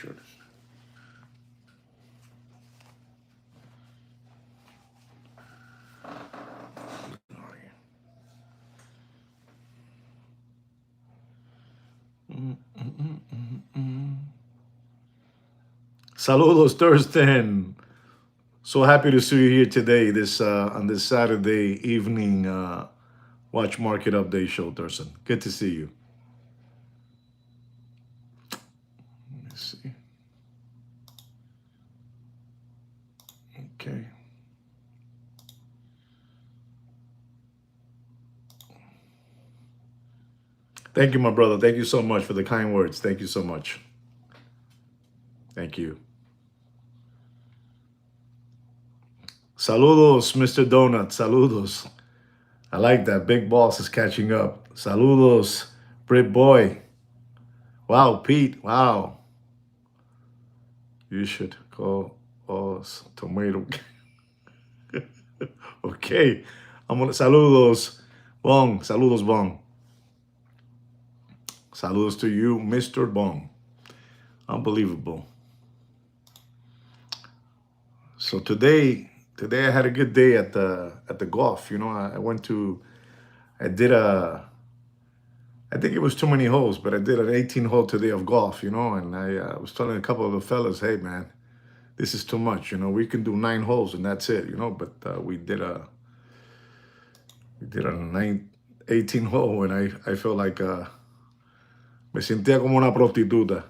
sure. Saludos, Thurston. So happy to see you here today, this on this Saturday evening watch market update show, Thurston. Good to see you. Let's see. Okay. Thank you, my brother. Thank you so much for the kind words. Thank you so much. Thank you. Saludos, Mr. Donut. Saludos. I like that. Big Boss is catching up. Saludos, Brit Boy. Wow, Pete. Wow. You should call us tomato. Okay. I'm gonna saludos. Bong. Saludos, Bong. Saludos to you, Mr. Bong. Unbelievable. So today I had a good day at the golf. You know, I went to I did a I think it was too many holes, but I did an 18 hole today of golf, you know, and I was telling a couple of the fellas, hey man, this is too much, you know, we can do 9 holes and that's it, you know, but we did a 18 hole and I felt like me sentía como una prostituta.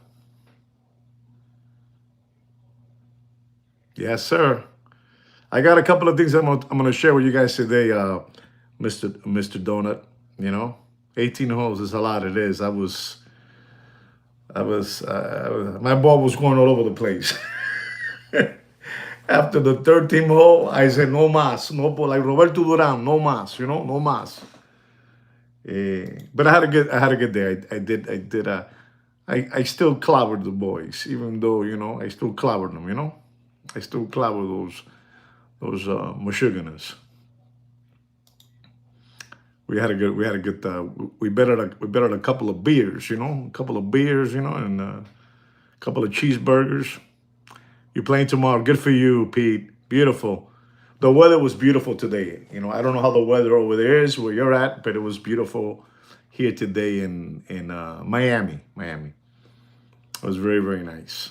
Yes, sir. I got a couple of things I'm gonna share with you guys today, Mr. Donut. You know, 18 holes is a lot. It is. My ball was going all over the place. After the 13th hole, I said no más, no por like Roberto Duran, no más. You know, no más. But I had a good day. I still clobbered the boys, even though you know I still clobbered them. You know, I still clobber those Michiganders. We bet on a couple of beers, you know, and a couple of cheeseburgers. You're playing tomorrow. Good for you, Pete. Beautiful. The weather was beautiful today. You know, I don't know how the weather over there is where you're at, but it was beautiful here today in Miami. Miami. It was very very nice.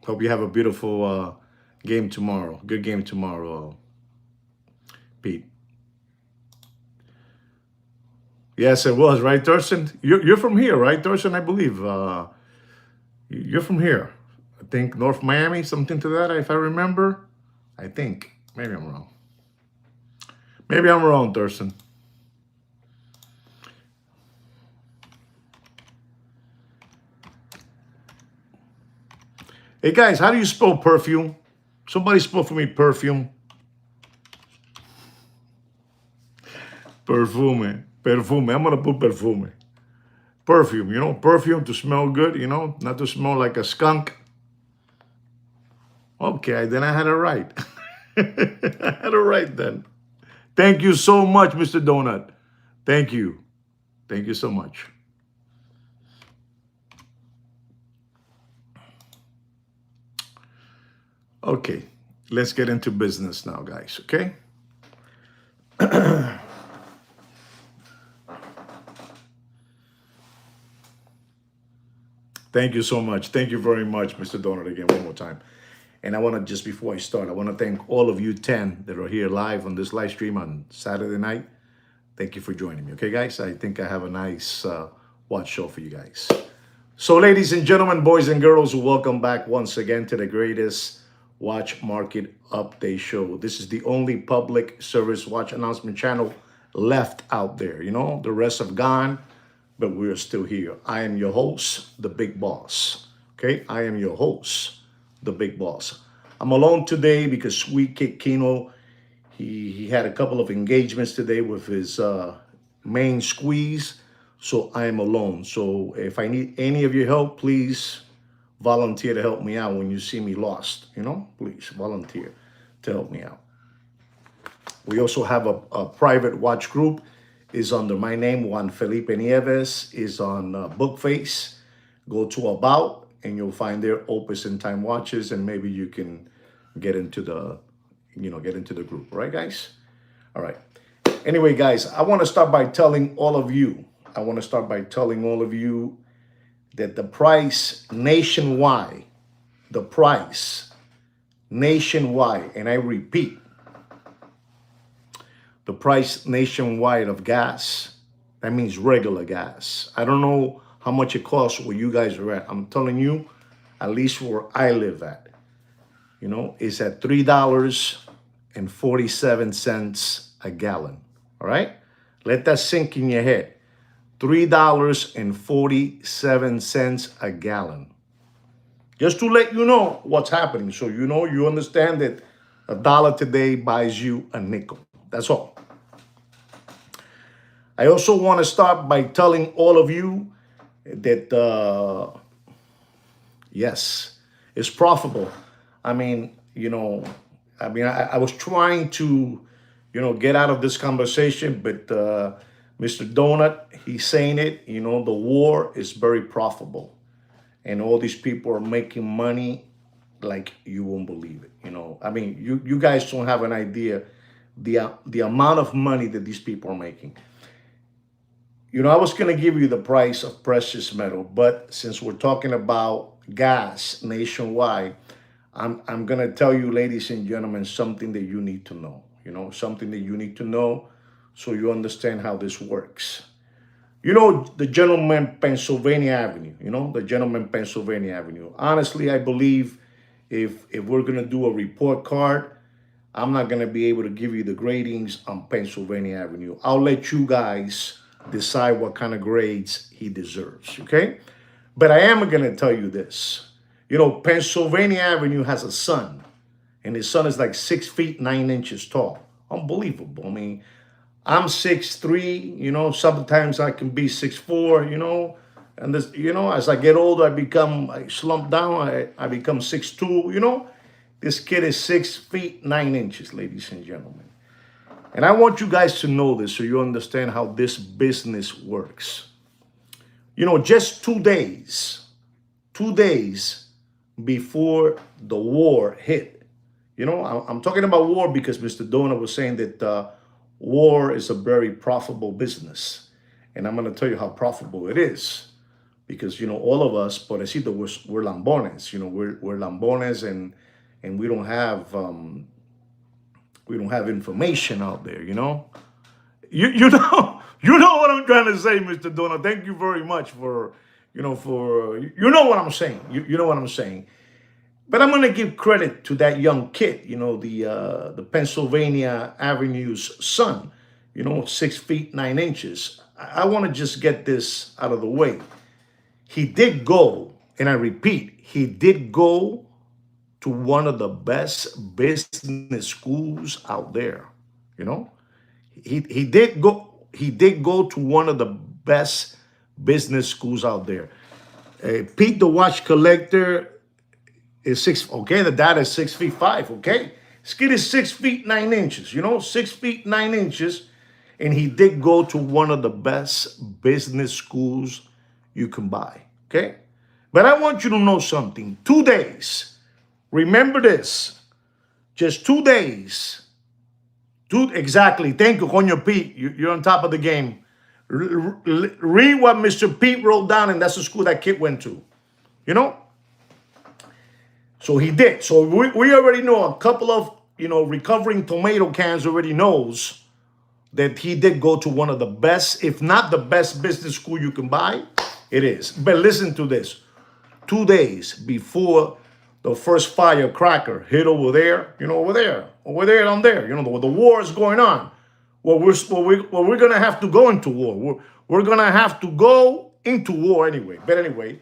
Hope you have a beautiful game tomorrow. Good game tomorrow, Pete. Yes, it was, right, Thurston? You're from here, right, Thurston? I believe. You're from here. I think North Miami, something to that, if I remember. I think. Maybe I'm wrong. Maybe I'm wrong, Thurston. Hey, guys, how do you spell perfume? Somebody spell for me perfume. Perfume. Perfume. I'm going to put perfume. Perfume, you know, perfume to smell good, you know, not to smell like a skunk. Okay, then I had it right. I had it right then. Thank you so much, Mr. Donut. Thank you. Thank you so much. Okay, let's get into business now, guys, okay? Thank you so much. Thank you very much, Mr. Donut, again, one more time. And I want to, just before I start, I want to thank all of you 10 that are here live on this live stream on Saturday night. Thank you for joining me. Okay, guys, I think I have a nice watch show for you guys. So, ladies and gentlemen, boys and girls, welcome back once again to the greatest watch market update show. This is the only public service watch announcement channel left out there. You know, the rest have gone, but we're still here. I am your host, the Big Boss. Okay, I am your host, the Big Boss. I'm alone today because Sweet Kick Kino, he had a couple of engagements today with his main squeeze, so I am alone. So if I need any of your help, please volunteer to help me out when you see me lost. You know, please volunteer to help me out. We also have a private watch group. Is under my name, Juan Felipe Nieves, is on Bookface. Go to About, and you'll find there opposite time watches, and maybe you can get into the, get into the group. All right, guys? All right. Anyway, guys, I want to start by telling all of you, that the price nationwide, and I repeat, the price nationwide of gas, that means regular gas. I don't know how much it costs where you guys are at. I'm telling you, at least where I live at, is at $3.47 a gallon. All right? Let that sink in your head. $3.47 a gallon. Just to let you know what's happening, so you understand that a dollar today buys you a nickel. That's all. I also want to start by telling all of you that, yes, it's profitable. I was trying to, get out of this conversation, but Mr. Donut, he's saying it, the war is very profitable. And all these people are making money like you won't believe it. You guys don't have an idea the amount of money that these people are making. I was going to give you the price of precious metal, but since we're talking about gas nationwide, I'm going to tell you, ladies and gentlemen, something that you need to know. Something that you need to know so you understand how this works. The Gentleman Pennsylvania Avenue, Honestly, I believe if we're going to do a report card, I'm not going to be able to give you the gradings on Pennsylvania Avenue. I'll let you guys decide what kind of grades he deserves, okay? But I am going to tell you this. Pennsylvania Avenue has a son, and his son is like 6 feet 9 inches tall. Unbelievable. I'm 6'3", sometimes I can be 6'4", and this, as I get older, I slump down, I become 6'2", This kid is 6 feet 9 inches, ladies and gentlemen. And I want you guys to know this so you understand how this business works. Just 2 days before the war hit, I'm talking about war because Mr. Donut was saying that war is a very profitable business. And I'm going to tell you how profitable it is. Because, all of us, pobrecito, we're lambones. We're lambones and we don't have information out there, You know what I'm trying to say, Mr. Donut. Thank you very much for what I'm saying. You know what I'm saying. But I'm going to give credit to that young kid, the Pennsylvania Avenue's son, 6 feet 9 inches. I want to just get this out of the way. He did go, and I repeat, he did go to one of the best business schools out there. He did go to one of the best business schools out there. Pete the watch collector is the dad is 6 feet 5, okay? This kid is 6 feet 9 inches, 6 feet 9 inches, and he did go to one of the best business schools you can buy, okay? But I want you to know something. 2 days. Remember this. Just 2 days. Exactly. Thank you, Coño Pete. You're on top of the game. Read what Mr. Pete wrote down, and that's the school that kid went to. So he did. So we already know a couple of, recovering tomato cans already knows that he did go to one of the best, if not the best business school you can buy. It is. But listen to this. 2 days before the first firecracker hit over there, down there, the war is going on. Well, we're going to have to go into war. We're going to have to go into war anyway. But anyway,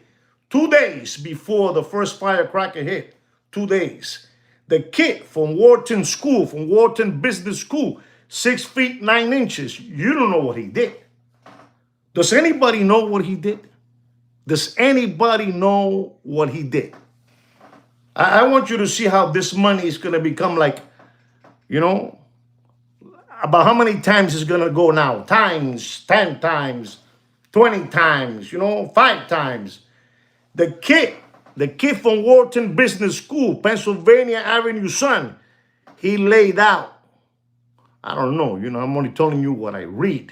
2 days before the first firecracker hit, 2 days, the kid from Wharton School, from Wharton Business School, 6 feet 9 inches, you don't know what he did. Does anybody know what he did? Does anybody know what he did? I want you to see how this money is going to become like, about how many times it's going to go now. Times, 10 times, 20 times, 5 times. The kid the kid from Wharton Business School, Pennsylvania Avenue son, he laid out, I don't know, I'm only telling you what I read.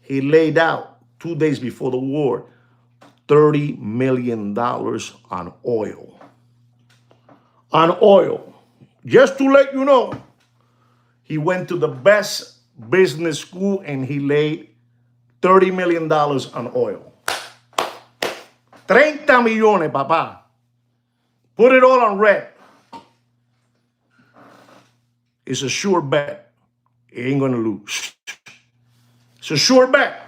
He laid out 2 days before the war, $30 million on oil. On oil. Just to let you know, he went to the best business school and he laid $30 million on oil. 30 millones, papá. Put it all on red. It's a sure bet. It ain't gonna lose. It's a sure bet.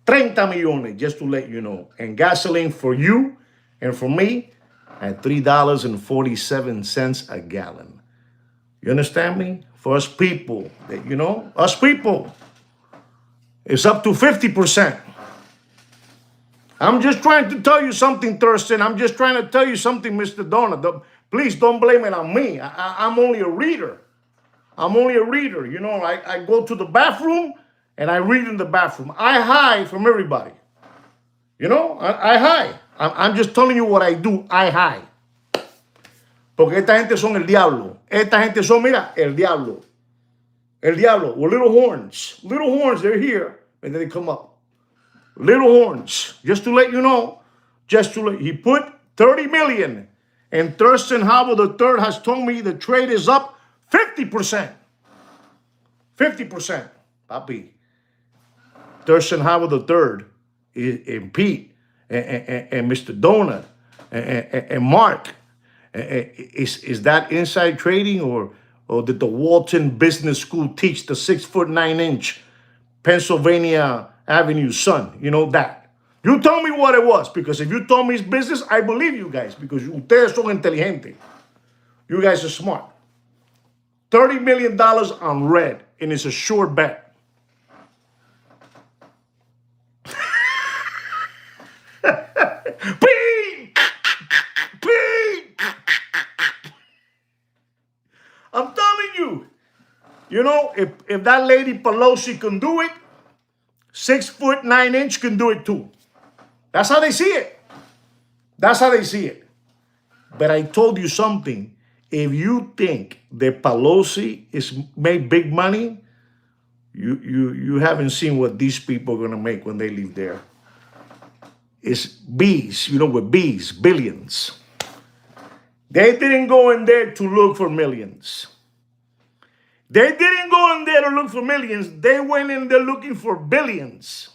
30 millones, just to let you know. And gasoline for you and for me at $3.47 a gallon. You understand me? For us people, us people, it's up to 50%. I'm just trying to tell you something, Thurston. I'm just trying to tell you something, Mr. Donald. Please don't blame it on me. I'm only a reader. I'm only a reader. I go to the bathroom and I read in the bathroom. I hide from everybody. I hide. I'm just telling you what I do. I hide. Porque esta gente son el diablo. Esta gente son, mira, el diablo. El diablo. With little horns. Little horns, they're here. And then they come up. Little horns. Just to let you know. He put 30 million. And Thurston Howell III has told me the trade is up 50%. 50%. Papi. Thurston Howell III and Pete and Mr. Donut and Mark. Is that inside trading or did the Wharton Business School teach the 6'9" Pennsylvania Avenue son? That. You tell me what it was, because if you told me it's business, I believe you guys, because ustedes son inteligente. You guys are smart. $30 million on red, and it's a sure bet. I'm telling you, if that lady Pelosi can do it, 6'9" can do it too. That's how they see it. That's how they see it. But I told you something. If you think that Pelosi is made big money, you haven't seen what these people are gonna make when they leave there. It's bees, with bees, billions. They didn't go in there to look for millions. They didn't go in there to look for millions. They went in there looking for billions.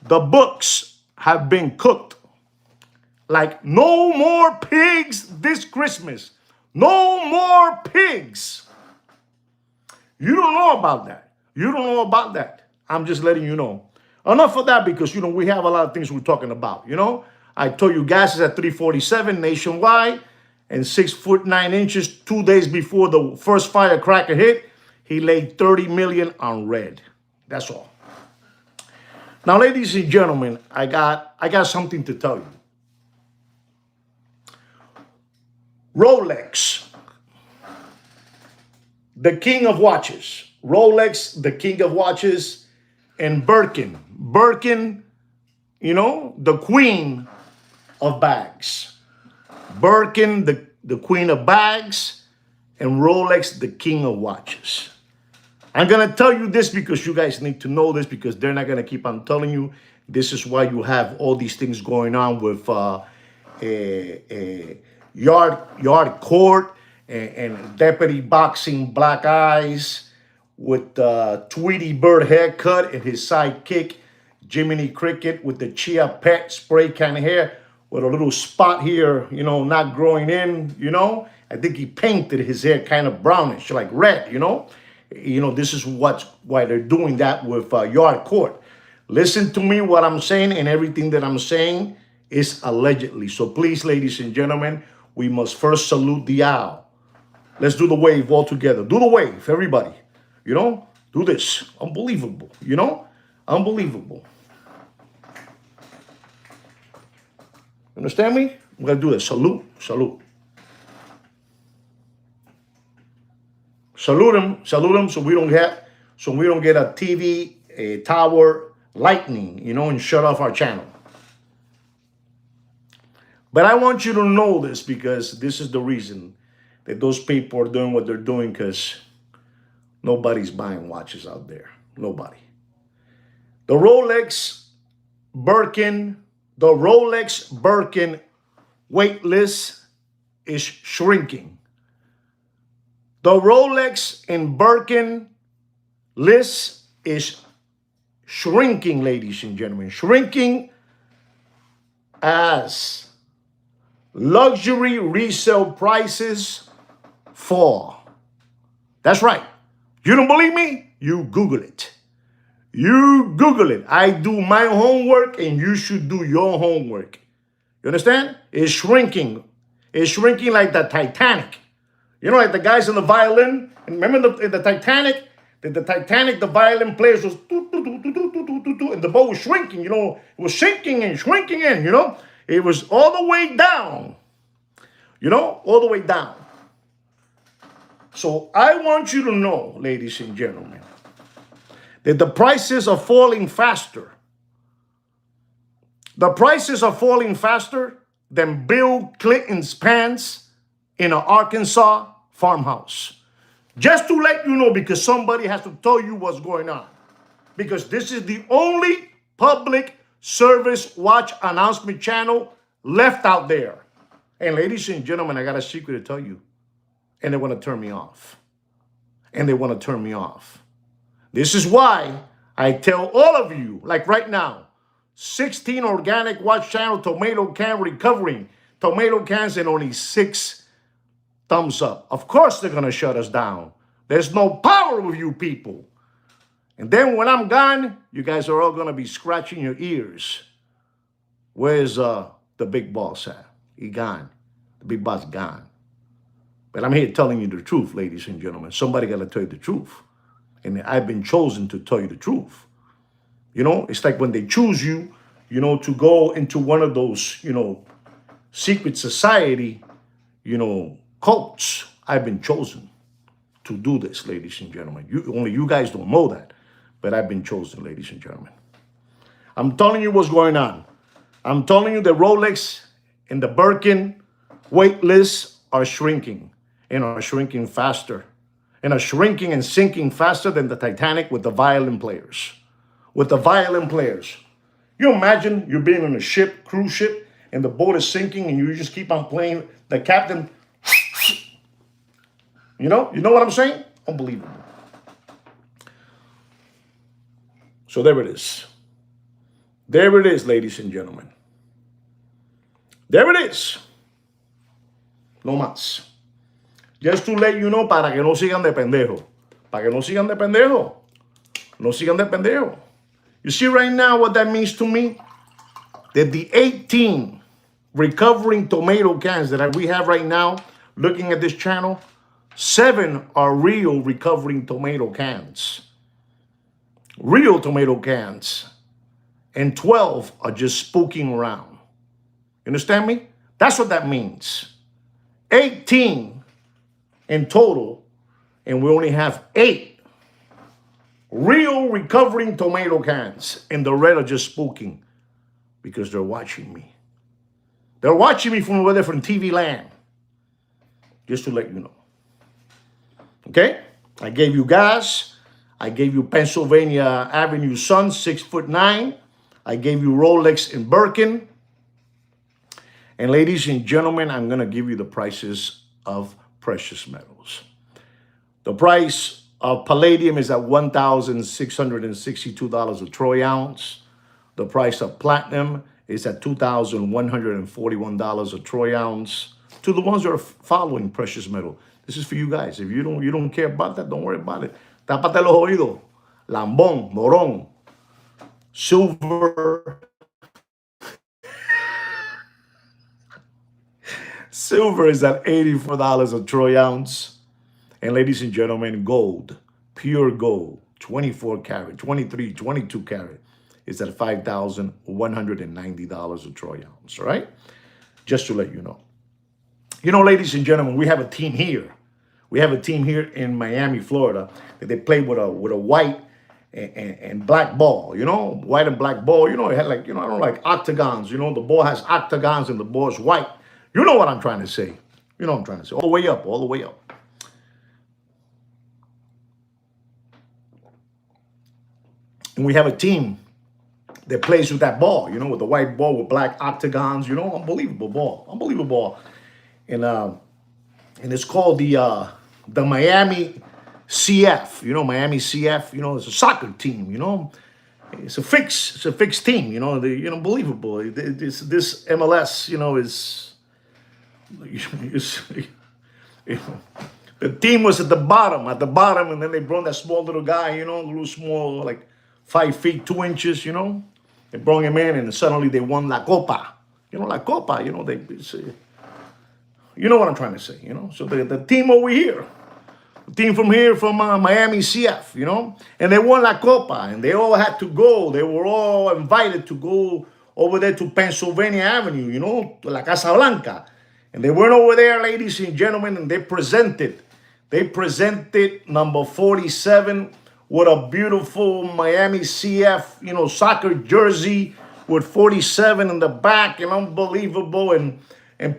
The books have been cooked. Like no more pigs this Christmas. No more pigs. You don't know about that. You don't know about that. I'm just letting you know. Enough of that, because, we have a lot of things we're talking about, I told you gas is at $3.47 nationwide and 6'9" 2 days before the first firecracker hit, he laid 30 million on red. That's all. Now, ladies and gentlemen, I got something to tell you. Rolex, the king of watches. Rolex, the king of watches, and Birkin. Birkin, the queen of bags. Birkin, the queen of bags, and Rolex, the king of watches. I'm going to tell you this because you guys need to know this, because they're not going to keep on telling you. This is why you have all these things going on with yard court and deputy boxing black eyes with Tweety Bird haircut and his sidekick Jiminy Cricket with the Chia Pet spray kind of hair with a little spot here, not growing in, I think he painted his hair kind of brownish, like red, this is why they're doing that with yard court. Listen to me, what I'm saying, and everything that I'm saying is allegedly. So please, ladies and gentlemen, we must first salute the owl. Let's do the wave all together. Do the wave, everybody. Do this. Unbelievable, Unbelievable. Understand me? I'm going to do this. Salute, salute. Salute him so we don't get a TV tower lightning, and shut off our channel. But I want you to know this because this is the reason that those people are doing what they're doing, because nobody's buying watches out there. Nobody. The Rolex Birkin wait list is shrinking. The Rolex and Birkin list is shrinking, ladies and gentlemen. Shrinking as luxury resale prices fall. That's right. You don't believe me? You Google it. You Google it. I do my homework and you should do your homework. You understand? It's shrinking. It's shrinking like the Titanic. You know, like the guys in the violin. And remember in the Titanic? The Titanic, the violin players was and the boat was shrinking, you know. It was shrinking and shrinking in, you know. It was all the way down. You know, all the way down. So I want you to know, ladies and gentlemen, that the prices are falling faster. The prices are falling faster than Bill Clinton's pants in an Arkansas farmhouse. Just to let you know, because somebody has to tell you what's going on. Because this is the only public service watch announcement channel left out there. And ladies and gentlemen, I got a secret to tell you. And they want to turn me off. And they want to turn me off. This is why I tell all of you, like right now, 16 organic watch channel tomato can recovering. Tomato cans and only 6 thumbs up. Of course they're going to shut us down. There's no power with you people. And then when I'm gone, you guys are all going to be scratching your ears. Where's the big boss at? He gone. The big boss gone. But I'm here telling you the truth, ladies and gentlemen. Somebody got to tell you the truth. And I've been chosen to tell you the truth. You know, it's like when they choose you, you know, to go into one of those, you know, secret society, you know, cults. I've been chosen to do this, ladies and gentlemen. Only you guys don't know that, but I've been chosen, ladies and gentlemen. I'm telling you what's going on. I'm telling you the Rolex and the Birkin wait lists are shrinking and are shrinking faster and are shrinking and sinking faster than the Titanic with the violin players. With the violin players. You imagine you're being on a ship, cruise ship, and the boat is sinking and you just keep on playing. The captain, you know what I'm saying? Unbelievable. So there it is. There it is, ladies and gentlemen. There it is. No más. Just to let you know, para que no sigan de pendejo. Para que no sigan de pendejo. No sigan de pendejo. You see right now what that means to me? That the 18 recovering tomato cans that we have right now, looking at this channel, 7 are real recovering tomato cans. Real tomato cans. And 12 are just spooking around. You understand me? That's what that means. 18 in total, and we only have 8 real recovering tomato cans, and the red are just spooking because they're watching me. They're watching me from over there from TV land. Just to let you know. Okay? I gave you gas. I gave you Pennsylvania Avenue Sun, 6'9". I gave you Rolex and Birkin. And ladies and gentlemen, I'm going to give you the prices of precious metals. The price of palladium is at $1,662 a troy ounce. The price of platinum is at $2,141 a troy ounce. To the ones that are following precious metal, this is for you guys. If you don't care about that, don't worry about it. Tápate los oídos. Lambón, morón. Silver. Silver is at $84 a troy ounce. And ladies and gentlemen, gold, pure gold, 24 karat, 23, 22 karat, is at $5,190 a troy ounce, all right? Just to let you know. You know, ladies and gentlemen, we have a team here. We have a team here in Miami, Florida, that they play with a white and black ball, you know, white and black ball. You know, it had like, you know, I don't like octagons. You know, the ball has octagons and the ball is white. You know what I'm trying to say. You know what I'm trying to say. All the way up, all the way up. And we have a team that plays with that ball, you know, with the white ball with black octagons, you know, unbelievable ball, unbelievable ball. And it's called the Miami CF, you know, Miami CF, you know, it's a soccer team, you know. It's a fixed team, you know, you know, unbelievable. This MLS, you know, is you know, the team was at the bottom, and then they brought that small little guy, you know, a little small, like 5 feet 2 inches, you know. They brought him in, and suddenly they won La Copa. You know, La Copa, you know, you know what I'm trying to say, you know. So the team over here, the team from here, from Miami CF, you know, and they won La Copa, and they all had to go. They were all invited to go over there to Pennsylvania Avenue, you know, to La Casa Blanca. And they went over there, ladies and gentlemen, and they presented number 47 with a beautiful Miami CF, you know, soccer jersey with 47 in the back, and unbelievable. And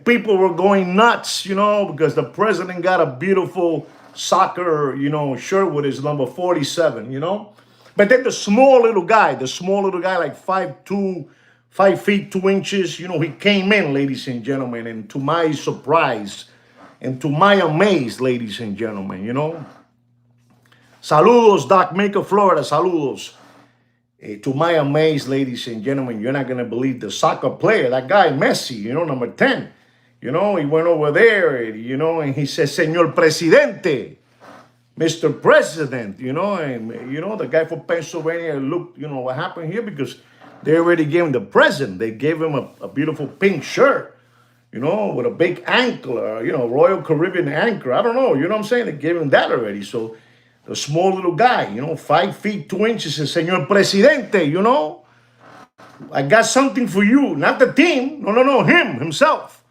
people were going nuts, you know, because the president got a beautiful soccer, you know, shirt with his number 47, you know. But then the small little guy, like 5'2", 5 feet 2 inches, you know, he came in, ladies and gentlemen, and to my surprise, and to my amaze, ladies and gentlemen, you know. Saludos, Doc Maker, Florida, saludos. To my amaze, ladies and gentlemen, you're not going to believe the soccer player, that guy, Messi, you know, number 10. You know, he went over there, you know, and he says, Señor Presidente, Mr. President, you know, and, you know, the guy from Pennsylvania looked, you know, what happened here, because they already gave him the present. They gave him a beautiful pink shirt, you know, with a big anchor, you know, Royal Caribbean anchor. I don't know, you know what I'm saying? They gave him that already. So the small little guy, you know, 5 feet 2 inches, says, Señor Presidente, you know, I got something for you. Not the team. No, himself.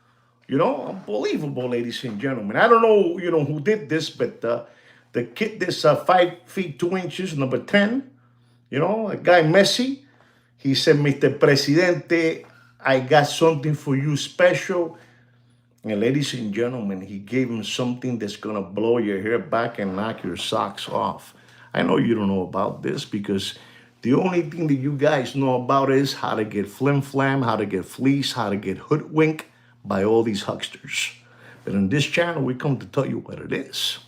You know, unbelievable, ladies and gentlemen. I don't know, you know, who did this, but the kid, this 5 feet 2 inches, number 10, you know, a guy Messi, he said, Mr. Presidente, I got something for you special. And ladies and gentlemen, he gave him something that's going to blow your hair back and knock your socks off. I know you don't know about this, because the only thing that you guys know about is how to get flim-flam, how to get fleeced, how to get hoodwinked by all these hucksters. But in this channel, we come to tell you what it is.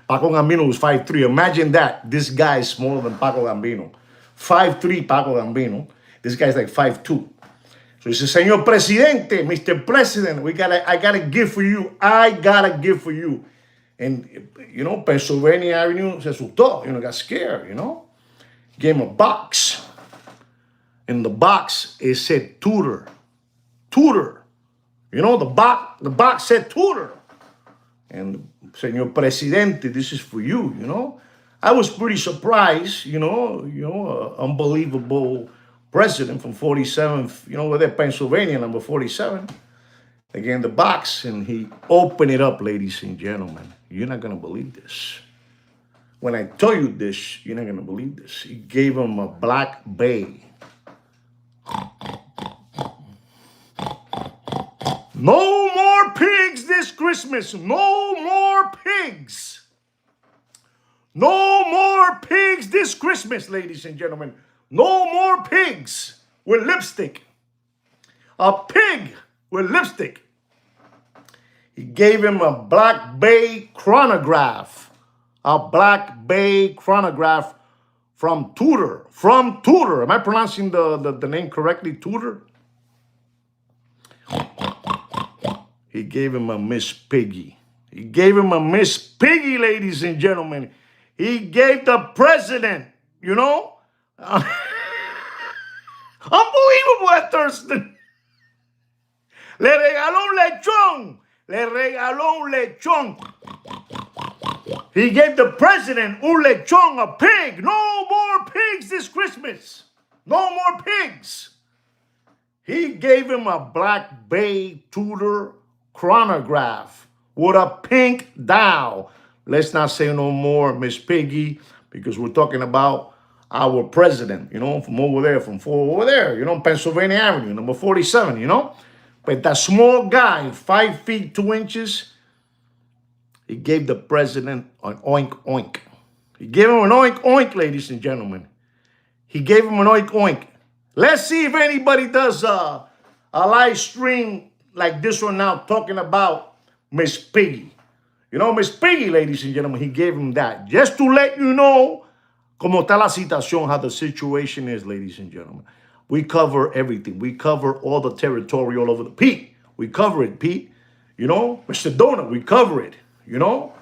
Paco Gambino was 5'3". Imagine that. This guy is smaller than Paco Gambino. 5'3", Paco Gambino. This guy's like 5'2". So he says, Señor Presidente, Mr. President, I got a gift for you. I got a gift for you. And, you know, Pennsylvania Avenue se asustó, you know, got scared, you know. Gave him a box. In the box, it said Tudor. Tudor. You know, the box said Tudor. And, Señor Presidente, this is for you, you know. I was pretty surprised, you know, unbelievable president from 47, you know, with that Pennsylvania, number 47. Again, the box, and he opened it up, ladies and gentlemen. You're not going to believe this. When I tell you this, you're not going to believe this. He gave him a Black Bay. No more pigs this Christmas. No more pigs. No more pigs this Christmas, ladies and gentlemen. No more pigs with lipstick. A pig with lipstick. He gave him a Black Bay chronograph. A Black Bay chronograph from Tudor. From Tudor. Am I pronouncing the name correctly? Tudor? He gave him a Miss Piggy. He gave him a Miss Piggy, ladies and gentlemen. He gave the president, you know, unbelievable at Thurston. Le regaló un lechón. Le regaló un lechón. He gave the president un lechón, a pig. No more pigs this Christmas. No more pigs. He gave him a Black Bay Tudor chronograph with a pink dial. Let's not say no more, Miss Piggy, because we're talking about our president, from over there, over there, Pennsylvania Avenue, number 47, But that small guy, 5 feet 2 inches, he gave the president an oink oink. He gave him an oink oink, ladies and gentlemen. He gave him an oink oink. Let's see if anybody does a live stream like this one now talking about Miss Piggy. Miss Piggy, ladies and gentlemen, he gave him that. Just to let you know cómo está la situación, how the situation is, ladies and gentlemen. We cover everything. We cover all the territory all over the Pete. We cover it, Pete. Mr. Donut, we cover it. You know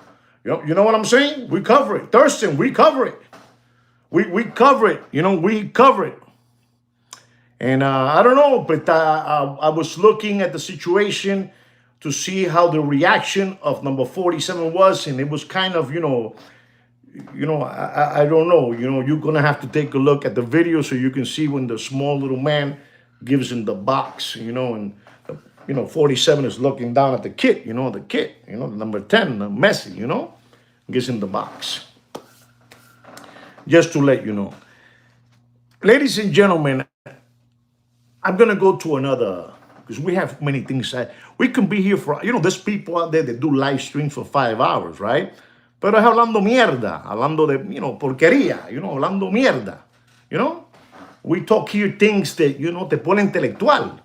what I'm saying? We cover it. Thurston, we cover it. We cover it. We cover it. And I don't know, but I was looking at the situation to see how the reaction of number 47 was, and it was kind of, I don't know. You're gonna have to take a look at the video so you can see when the small little man gives him the box, and 47 is looking down at the kid, the number 10, the Messi, gives him the box. Just to let you know. Ladies and gentlemen, I'm going to go to another, because we have many things. We can be here for, there's people out there that do live streams for 5 hours, right? Pero es hablando mierda, hablando de, porquería, hablando mierda, We talk here things that, te pone intelectual.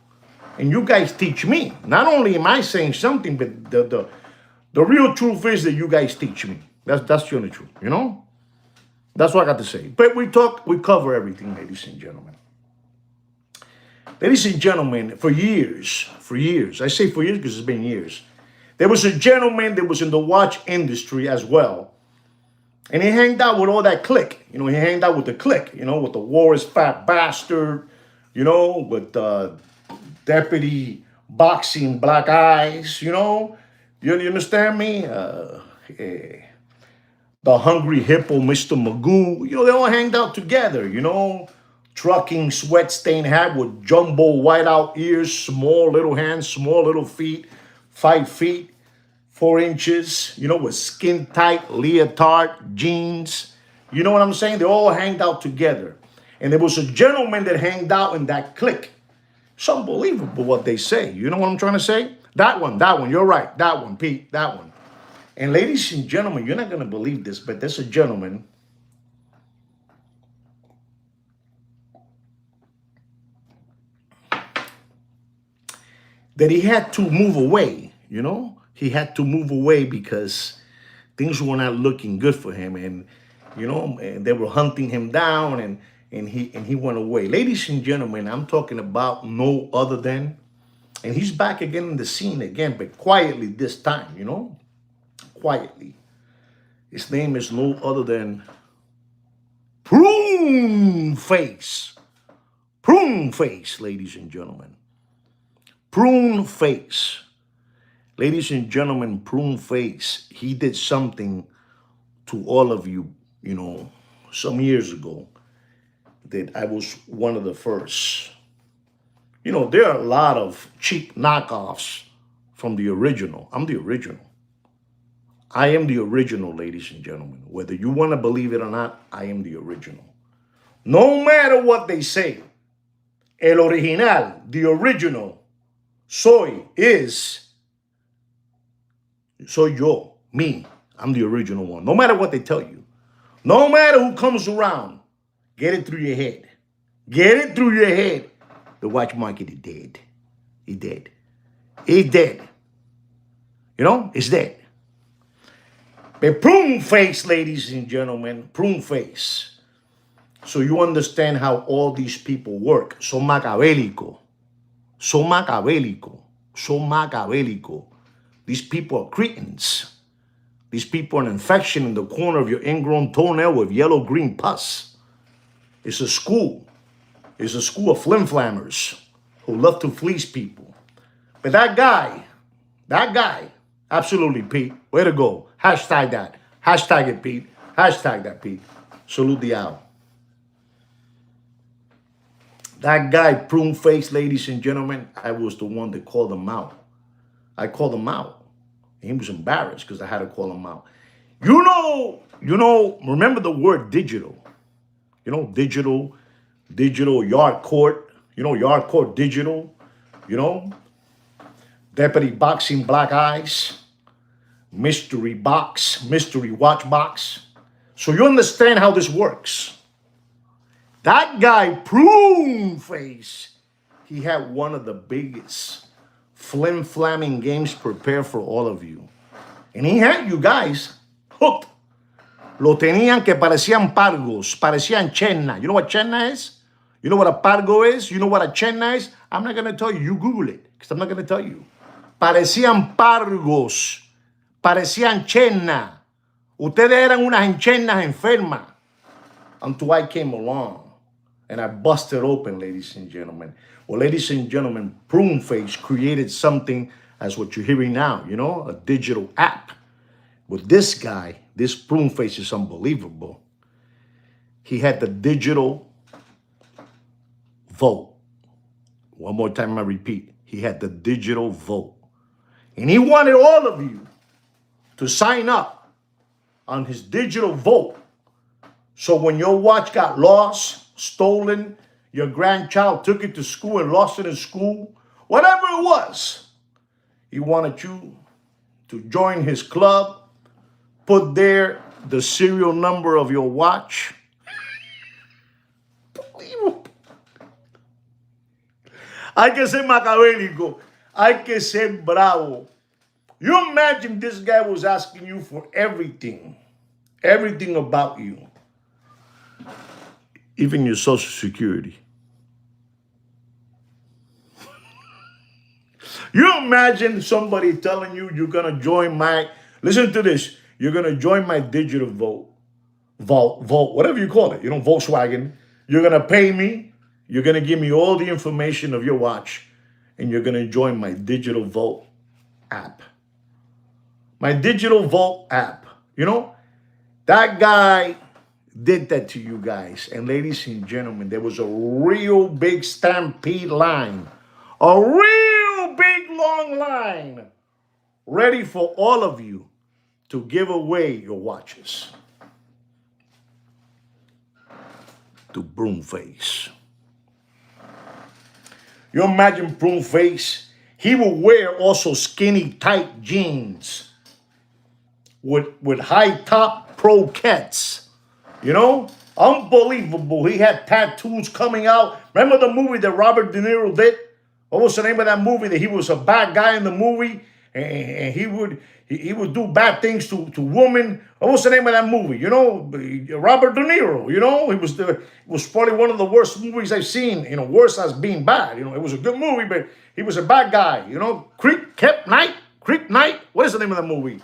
And you guys teach me. Not only am I saying something, but the real truth is that you guys teach me. That's the only truth, That's what I got to say. But we cover everything, ladies and gentlemen. Ladies and gentlemen, for years, I say for years because it's been years, there was a gentleman that was in the watch industry as well. And he hanged out with all that clique. He hanged out with the clique, with the Warris Fat Bastard, with Deputy Boxing Black Eyes, You understand me? The Hungry Hippo, Mr. Magoo. They all hanged out together, Trucking sweat-stained hat with jumbo whiteout ears, small little hands, small little feet, 5 feet, 4 inches, with skin-tight leotard jeans. You know what I'm saying? They all hanged out together. And there was a gentleman that hanged out in that clique. It's unbelievable what they say. You know what I'm trying to say? That one. You're right. That one, Pete. That one. And ladies and gentlemen, you're not going to believe this, but there's a gentleman that he had to move away, He had to move away because things were not looking good for him. And, and they were hunting him down and he went away. Ladies and gentlemen, I'm talking about no other than, and he's back again in the scene again, but quietly this time, quietly. His name is no other than Prune Face. Prune Face, ladies and gentlemen. Prune Face. Ladies and gentlemen, Prune Face, he did something to all of you, some years ago that I was one of the first. There are a lot of cheap knockoffs from the original. I'm the original. I am the original, ladies and gentlemen. Whether you want to believe it or not, I am the original. No matter what they say, el original, the original, soy yo, me. I'm the original one. No matter what they tell you. No matter who comes around, get it through your head. Get it through your head. The watch market is dead. It's dead. It's dead. It's dead. But Prune Face, ladies and gentlemen, Prune Face. So you understand how all these people work. So macabélico. So macabélico. So macabélico. These people are cretins. These people are an infection in the corner of your ingrown toenail with yellow-green pus. It's a school. It's a school of flim-flammers who love to fleece people. But that guy, absolutely, Pete, way to go. Hashtag that. Hashtag it, Pete. Hashtag that, Pete. Salute the owl. That guy, Prune Face, ladies and gentlemen, I was the one that called him out. I called him out. He was embarrassed because I had to call him out. Remember the word digital. Digital yard court, yard court digital, you know, deputy boxing black eyes, mystery box, mystery watch box. So you understand how this works. That guy, Prune Face, he had one of the biggest flim-flamming games prepared for all of you. And he had you guys hooked. Lo tenían que parecían pargos, parecían chenna. You know what chenna is? You know what a pargo is? You know what a chenna is? I'm not going to tell you. You Google it, because I'm not going to tell you. Parecían pargos, parecían chenna. Ustedes eran unas enchennas enfermas. Until I came along and I busted open, ladies and gentlemen. Well, ladies and gentlemen, Prune Face created something as what you're hearing now, a digital app. With this guy, this Prune Face is unbelievable. He had the digital vote. One more time, I repeat. He had the digital vote. And he wanted all of you to sign up on his digital vote. So when your watch got lost, stolen, your grandchild took it to school and lost it in school, whatever it was, he wanted you to join his club, put there the serial number of your watch. Hay que ser macabélico. Hay que ser bravo. You imagine this guy was asking you for everything about you, even your social security. You imagine somebody telling you you're going to join listen to this, you're going to join my digital vote, whatever you call it, Volkswagen. You're going to pay me. You're going to give me all the information of your watch, and you're going to join my digital vote app. My digital vote app. That guy did that to you guys. And ladies and gentlemen, there was a real big stampede line. A real big long line ready for all of you to give away your watches to Prune Face. You imagine Prune Face? He would wear also skinny tight jeans with high top croquettes. Unbelievable. He had tattoos coming out. Remember the movie that Robert De Niro did? What was the name of that movie? That he was a bad guy in the movie, and he would do bad things to women. What was the name of that movie? Robert De Niro. It was probably one of the worst movies I've seen. Worse as being bad. It was a good movie, but he was a bad guy. Creep Night. What is the name of that movie?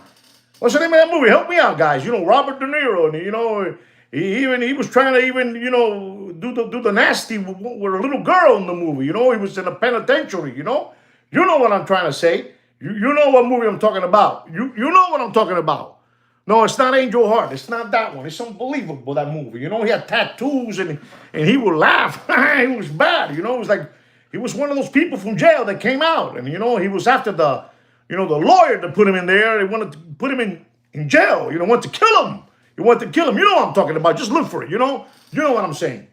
What's the name of that movie? Help me out, guys. Robert De Niro, and he was trying to do the nasty with a little girl in the movie. He was in a penitentiary. You know what I'm trying to say. You know what movie I'm talking about. You know what I'm talking about. No, it's not Angel Heart. It's not that one. It's unbelievable, that movie. He had tattoos and he would laugh. He was bad. It was like he was one of those people from jail that came out, and he was after the lawyer to put him in there. They wanted to put him in jail. Want to kill him. You want to kill him. You know what I'm talking about. Just look for it. You know what I'm saying.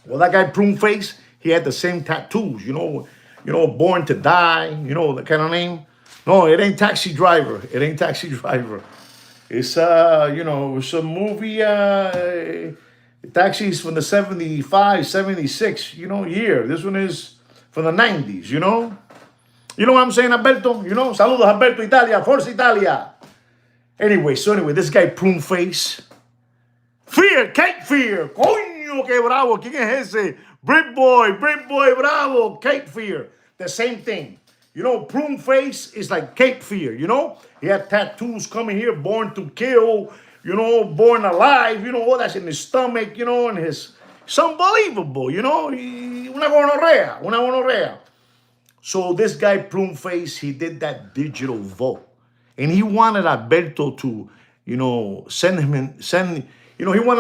Well, that guy Prune Face, he had the same tattoos. Born to Die. The kind of name. No, it ain't Taxi Driver. It's it's a movie. Taxi's from the 75, 76. Year. This one is from the 90s. You know what I'm saying, Alberto? Saludos, Alberto, Italia, Forza Italia. Anyway, this guy Prune Face. Fear, Cape Fear. Coño, que bravo. ¿Quién es ese? Brick Boy, bravo. Cape Fear. The same thing. Prune Face is like Cape Fear, He had tattoos coming here, born to kill, born alive, all that's in his stomach, and it's unbelievable, una gonorrea. So this guy Prune Face, he did that digital vote. And he wanted Alberto to, he wanted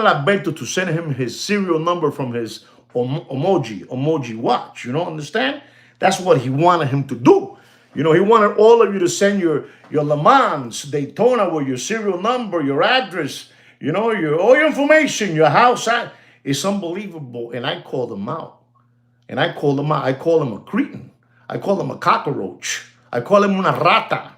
Alberto to send him his serial number from his emoji watch, understand? That's what he wanted him to do. You know, he wanted all of you to send your Le Mans, Daytona with your serial number, your address, you know, all your information, your house. It's unbelievable. And I called him out. And I called him out. I call him a cretin. I call him a cockroach. I call him una rata.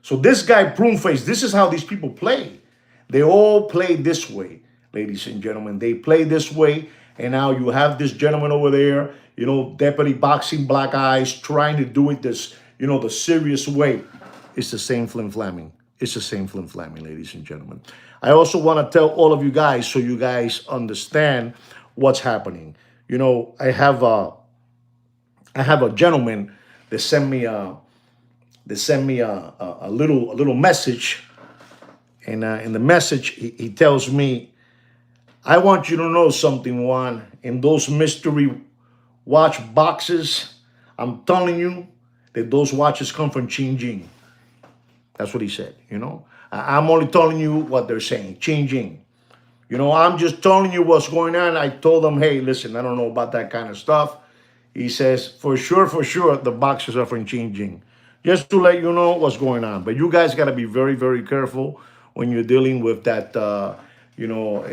So this guy, Pruneface, this is how these people play. They all play this way, ladies and gentlemen. They play this way. And now you have this gentleman over there, you know, Deputy Boxing Black Eyes, trying to do it this, you know, the serious way. It's the same flim-flamming. It's the same flim-flamming, ladies and gentlemen. I also want to tell all of you guys, so you guys understand what's happening. You know, I have a gentleman that sent me a little message, and in the message he tells me, I want you to know something, Juan. In those mystery watch boxes, I'm telling you that those watches come from Xinjiang. That's what he said, you know. I'm only telling you what they're saying, Xinjiang. You know, I'm just telling you what's going on. I told him, hey, listen, I don't know about that kind of stuff. He says, for sure, the boxes are from Xinjiang. Just to let you know what's going on. But you guys got to be very, very careful when you're dealing with that, you know,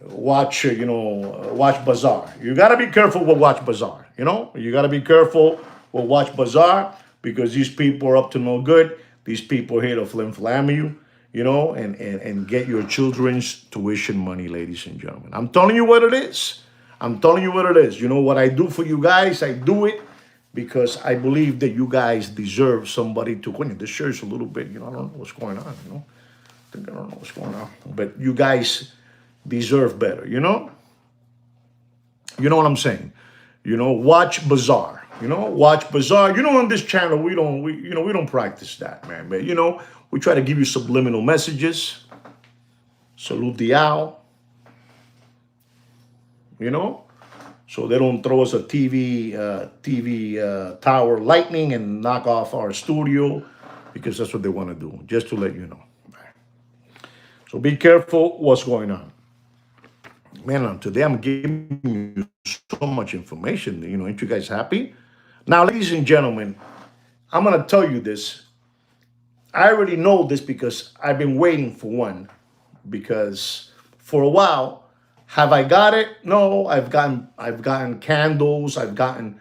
watch, you know, Watch Bazaar. You got to be careful with Watch Bazaar, you know. You got to be careful with Watch Bazaar because these people are up to no good. These people are here to flim-flam you, you know, and get your children's tuition money, ladies and gentlemen. I'm telling you what it is. I'm telling you what it is. You know what I do for you guys? I do it because I believe that you guys deserve somebody to, this shirt's a little bit, you know, I don't know what's going on, you know. I don't know what's going on. But you guys deserve better, you know? You know what I'm saying? You know, Watch Bazaar. You know, Watch Bazaar. You know, on this channel, we don't practice that, man. But, you know, we try to give you subliminal messages. Salute the owl. You know? So they don't throw us a TV tower lightning and knock off our studio because that's what they want to do, just to let you know. So be careful what's going on. Man, today I'm giving you so much information. You know, ain't you guys happy? Now, ladies and gentlemen, I'm going to tell you this. I already know this because I've been waiting for one. Because for a while, have I got it? No, I've gotten candles. I've gotten,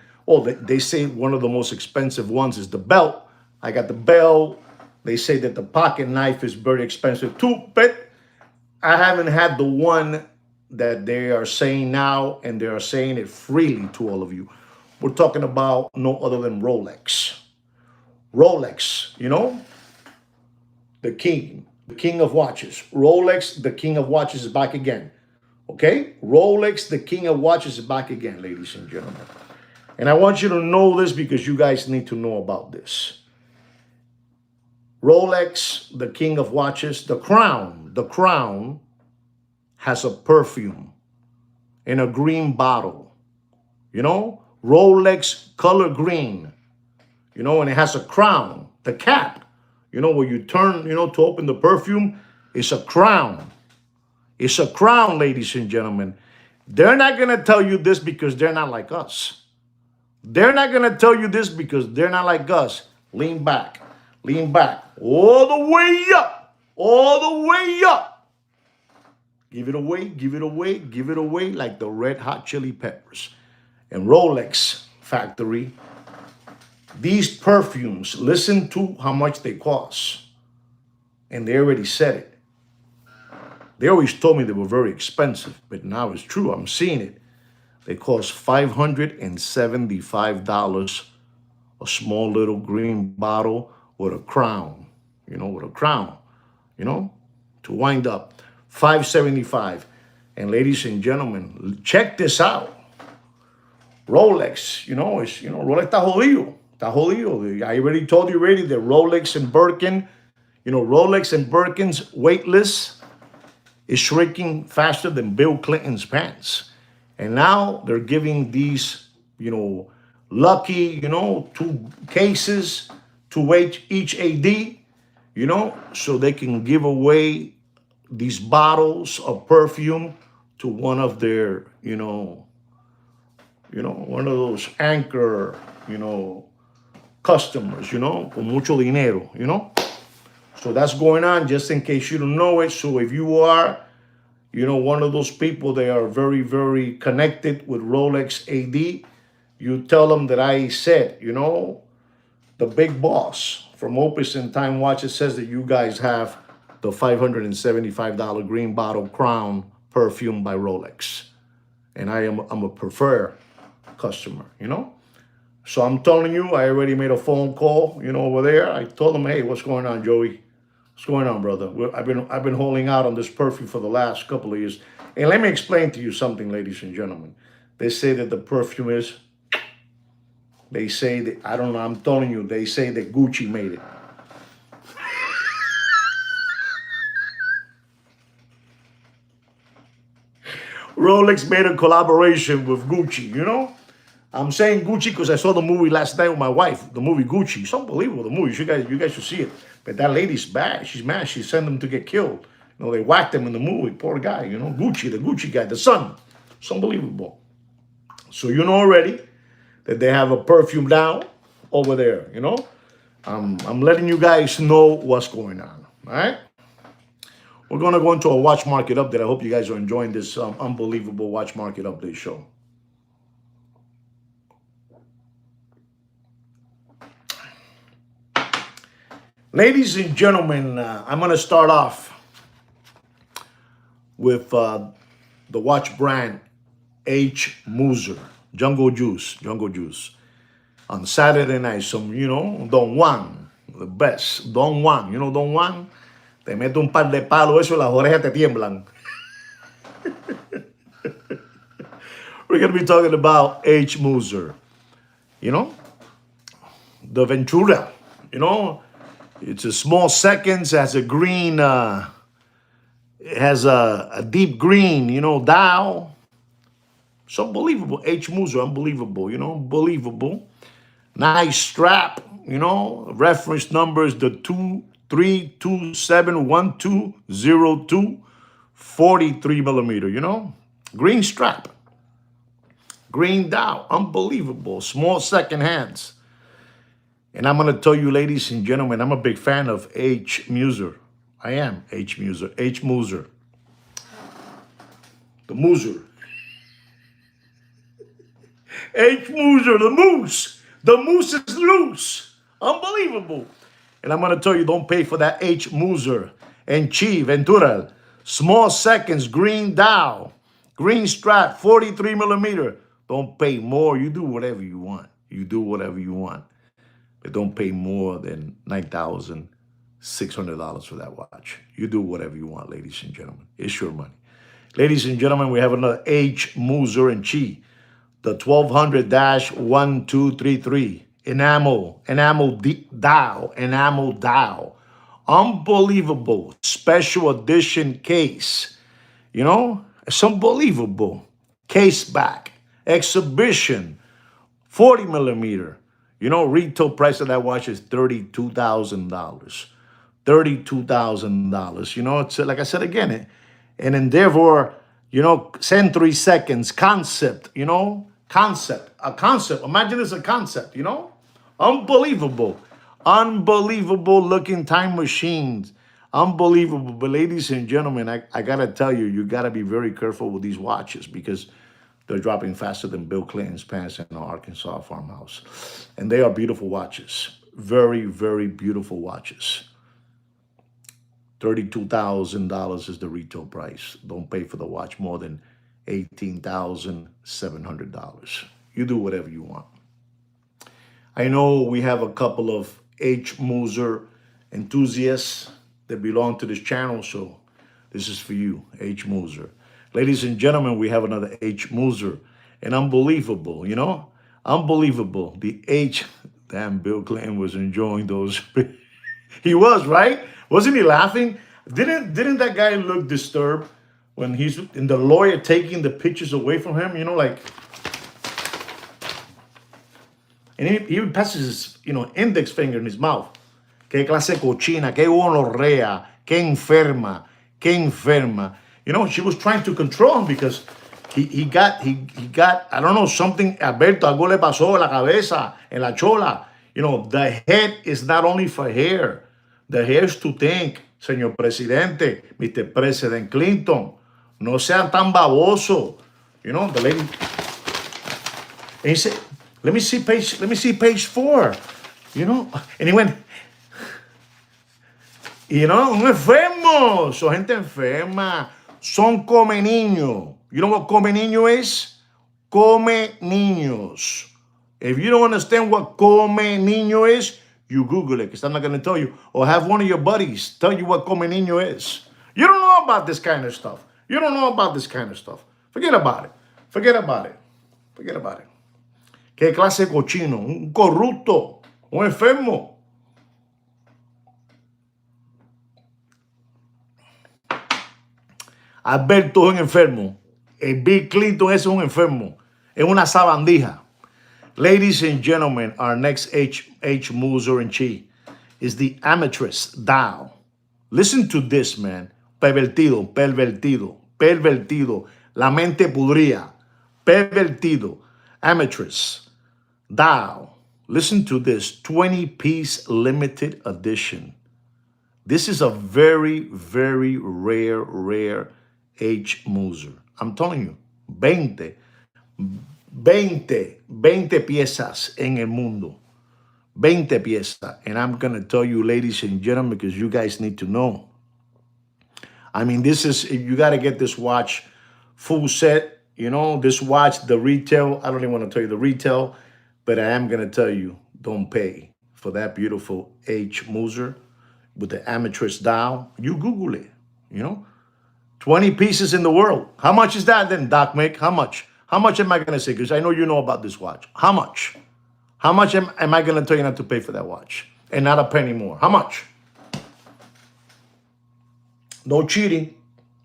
they say one of the most expensive ones is the belt. I got the belt. They say that the pocket knife is very expensive too, but I haven't had the one that they are saying now, and they are saying it freely to all of you. We're talking about no other than Rolex. Rolex, you know, the king of watches. Rolex, the king of watches, is back again. Okay? Rolex, the king of watches, is back again, ladies and gentlemen. And I want you to know this because you guys need to know about this. Rolex, the king of watches, the crown has a perfume in a green bottle. You know, Rolex color green, you know, and it has a crown, the cap, you know, where you turn, you know, to open the perfume, it's a crown. It's a crown, ladies and gentlemen. They're not going to tell you this because they're not like us. They're not going to tell you this because they're not like us. Lean back, all the way up, all the way up. Give it away like the Red Hot Chili Peppers. And Rolex factory, these perfumes, listen to how much they cost. And they already said it. They always told me they were very expensive, but now it's true. I'm seeing it. They cost $575, a small little green bottle with a crown, you know, to wind up. $575. And ladies and gentlemen, check this out. Rolex, Rolex está jodido. I already told you that Rolex and Birkin, Rolex and Birkin's wait list is shrinking faster than Bill Clinton's pants. And now they're giving these, lucky, 2 cases to each AD, so they can give away these bottles of perfume to one of their, one of those anchor, customers, con mucho dinero, So that's going on, just in case you don't know it. So if you are, one of those people that are very, very connected with Rolex AD, you tell them that I said, the big boss from Opus and Time Watches says that you guys have the $575 green bottle crown perfume by Rolex. And I'm a preferred customer, So I'm telling you, I already made a phone call, over there. I told him, hey, what's going on, Joey? What's going on, brother? I've been holding out on this perfume for the last couple of years. And let me explain to you something, ladies and gentlemen. They say that the perfume is, they say that, I don't know, I'm telling you, they say that Gucci made it. Rolex made a collaboration with Gucci, I'm saying Gucci because I saw the movie last night with my wife, the movie Gucci. It's unbelievable, the movie. You guys should see it. But that lady's bad. She's mad. She sent them to get killed. They whacked him in the movie. Poor guy, Gucci, the Gucci guy, the son. It's unbelievable. So you know already that they have a perfume down over there, I'm letting you guys know what's going on, all right? We're going to go into a watch market update. I hope you guys are enjoying this unbelievable watch market update show. Ladies and gentlemen, I'm going to start off with the watch brand H. Moser, Jungle Juice. On Saturday night, some, Don Juan, the best. Don Juan, Don Juan? Te mete un par de palos, eso las orejas te tiemblan. We're going to be talking about H. Moser, the Ventura, It's a small seconds, has a green, it has a deep green, dial. It's unbelievable. H. Moser, unbelievable, unbelievable. Nice strap, reference number is the 23271202, 43 millimeter, green strap, green dial, unbelievable. Small second hands. And I'm going to tell you, ladies and gentlemen, I'm a big fan of H. Moser. I am H. Moser. H. Moser. The Moser. H. Moser, the moose. The moose is loose. Unbelievable. And I'm going to tell you, don't pay for that H. Moser and Chi Ventura. Small seconds, green dial, green strap, 43 millimeter. Don't pay more. You do whatever you want. But don't pay more than $9,600 for that watch. You do whatever you want, ladies and gentlemen. It's your money. Ladies and gentlemen, we have another H. Moser and Chi, the 1200-1233. Enamel dial. Unbelievable. Special edition case. It's unbelievable. Case back. Exhibition. 40 millimeter. Retail price of that watch is $32,000. $32,000. It's like I said again, an Endeavor, Century Seconds concept, concept. Imagine it's a concept, Unbelievable. Unbelievable looking time machines. Unbelievable. But ladies and gentlemen, I got to tell you got to be very careful with these watches because they're dropping faster than Bill Clinton's pants in an Arkansas farmhouse. And they are beautiful watches. Very, very beautiful watches. $32,000 is the retail price. Don't pay for the watch more than $18,700. You do whatever you want. I know we have a couple of H. Moser enthusiasts that belong to this channel, so this is for you, H. Moser. Ladies and gentlemen, we have another H. Moser. And unbelievable, Unbelievable. The H. Damn, Bill Clinton was enjoying those. He was, right? Wasn't he laughing? Didn't that guy look disturbed when he's in the lawyer taking the pictures away from him? And he passes his, index finger in his mouth. Qué clase cochina, qué gonorrea, qué enferma. She was trying to control him because he got, I don't know, something, Alberto, algo le pasó en la cabeza, en la chola. You know, the head is not only for hair. The hair is to think, señor presidente, Mr. President Clinton. No sean tan baboso. You know, the lady, and he said, let me see page 4. You know, and he went, you know, un enfermo. Son gente enferma. Son come niños. You know what come niño is? Come niños. If you don't understand what come niño is, you Google it, because I'm not going to tell you. Or have one of your buddies tell you what come niño is. You don't know about this kind of stuff. You don't know about this kind of stuff. Forget about it. Forget about it. Forget about it. ¿Qué clase de cochino? Un corrupto. Un enfermo. Alberto es un enfermo. El Bill Clinton es un enfermo. Es una sabandija. Ladies and gentlemen, our next H Muser and Chi is the Amatress Dow. Listen to this, man. Pervertido, pervertido, pervertido. La mente pudría. Pervertido. Amatress Dow. Listen to this. 20-piece limited edition. This is a very, very rare H Muser. I'm telling you, 20 piezas en el mundo. 20 piezas. And I'm going to tell you, ladies and gentlemen, because you guys need to know. I mean, this is, you got to get this watch full set. You know, this watch, the retail, I don't even want to tell you the retail, but I am going to tell you, don't pay for that beautiful H Muser with the Amatress Dial. You Google it, you know. 20 pieces in the world. How much is that then, Doc Mick? How much? How much am I going to say? Because I know you know about this watch. How much? How much am I going to tell you not to pay for that watch? And not a penny more. How much? No cheating.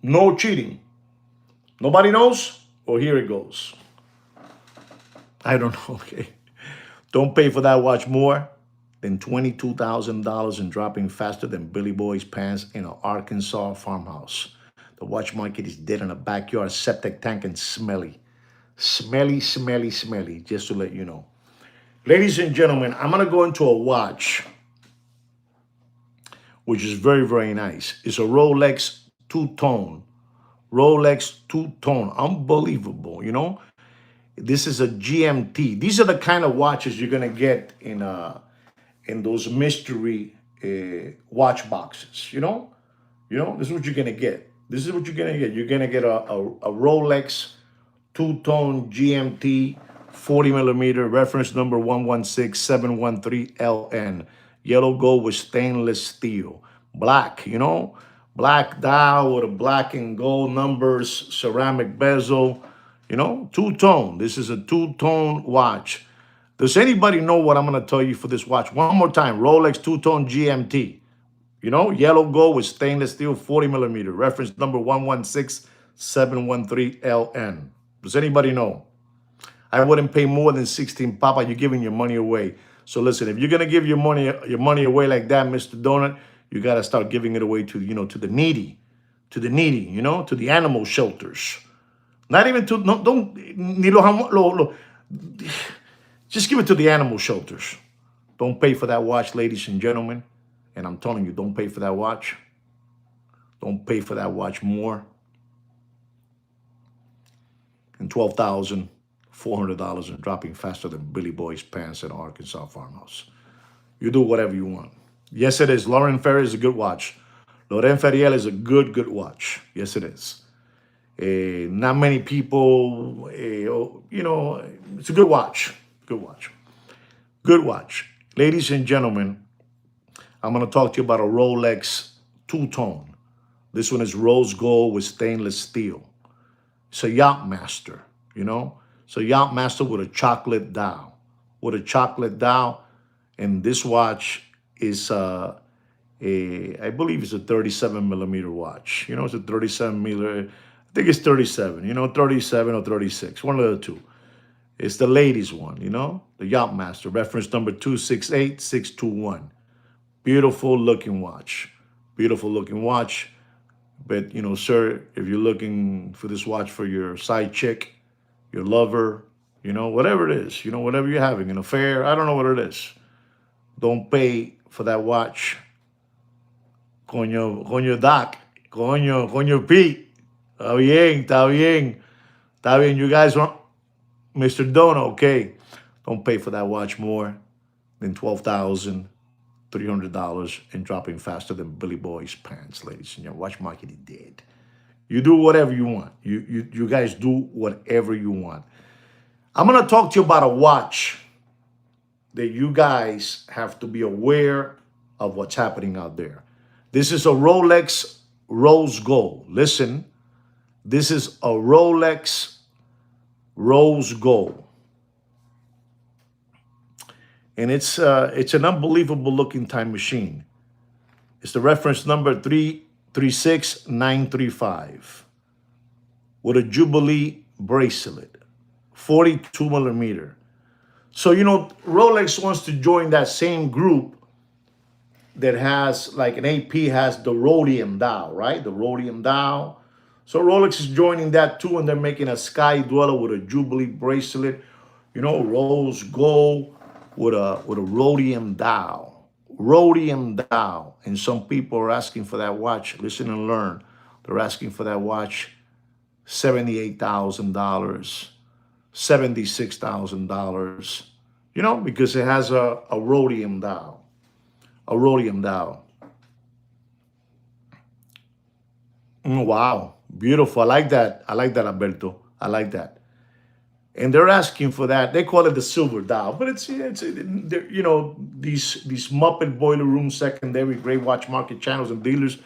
No cheating. Nobody knows? Well, here it goes. I don't know, okay. Don't pay for that watch more than $22,000 and dropping faster than Billy Boy's pants in an Arkansas farmhouse. The watch market is dead in a backyard septic tank and smelly. Smelly, smelly, smelly, just to let you know. Ladies and gentlemen, I'm going to go into a watch, which is very, very nice. It's a Rolex two-tone. Rolex two-tone. Unbelievable, you know? This is a GMT. These are the kind of watches you're going to get in those mystery watch boxes, you know? You know, this is what you're going to get. This is what you're going to get. You're going to get a Rolex two-tone GMT 40 millimeter, reference number 116713LN. Yellow gold with stainless steel. Black, you know? Black dial with a black and gold numbers, ceramic bezel, you know? Two-tone. This is a two-tone watch. Does anybody know what I'm going to tell you for this watch? One more time. Rolex two-tone GMT. You know, yellow gold with stainless steel, 40 millimeter. Reference number 116713LN. Does anybody know? I wouldn't pay more than 16. Papa, you're giving your money away. So listen, if you're going to give your money away like that, Mr. Donut, you got to start giving it away to, you know, to the needy, you know, to the animal shelters. Not even to, no, don't, just give it to the animal shelters. Don't pay for that watch, ladies and gentlemen. And I'm telling you, don't pay for that watch. Don't pay for that watch more than $12,400 and dropping faster than Billy Boy's pants in an Arkansas farmhouse. You do whatever you want. Yes, it is. Lauren Ferrier is a good watch. Lauren Ferrier is a good watch. Yes, it is. Not many people, you know, it's a good watch. Good watch. Good watch. Ladies and gentlemen, I'm going to talk to you about a Rolex two-tone. This one is rose gold with stainless steel. It's a Yachtmaster, you know. It's a Yachtmaster with a chocolate dial. With a chocolate dial. And this watch is, I believe it's a 37 millimeter watch. You know, it's a 37 millimeter. I think it's 37, you know, 37 or 36. One of the two. It's the ladies one, you know. The Yachtmaster. Reference number 268621. Beautiful looking watch. Beautiful looking watch. But, sir, if you're looking for this watch for your side chick, your lover, whatever it is, whatever you're having, an affair, I don't know what it is. Don't pay for that watch. Coño Doc, coño Pete. Está bien, está bien, está bien. You guys want Mr. Dono, okay. Don't pay for that watch more than $12,300 and dropping faster than Billy Boy's pants, ladies and gentlemen. Watch market is dead. You do whatever you want. You guys do whatever you want. I'm gonna talk to you about a watch that you guys have to be aware of what's happening out there. This is a Rolex Rose Gold. Listen, this is a Rolex Rose Gold. And it's an unbelievable looking time machine. It's the reference number 336935 with a Jubilee bracelet, 42 millimeter. So, Rolex wants to join that same group that has, like an AP has the rhodium dial, right? The rhodium dial. So Rolex is joining that too, and they're making a Sky Dweller with a Jubilee bracelet, rose gold with a rhodium dial. Rhodium dial. And some people are asking for that watch. Listen and learn. They're asking for that watch $78,000, $76,000, because it has a rhodium dial. A rhodium dial. Wow. Beautiful. I like that. I like that, Alberto. I like that. And they're asking for that. They call it the silver dial, but it's these Muppet Boiler Room secondary gray watch market channels and dealers,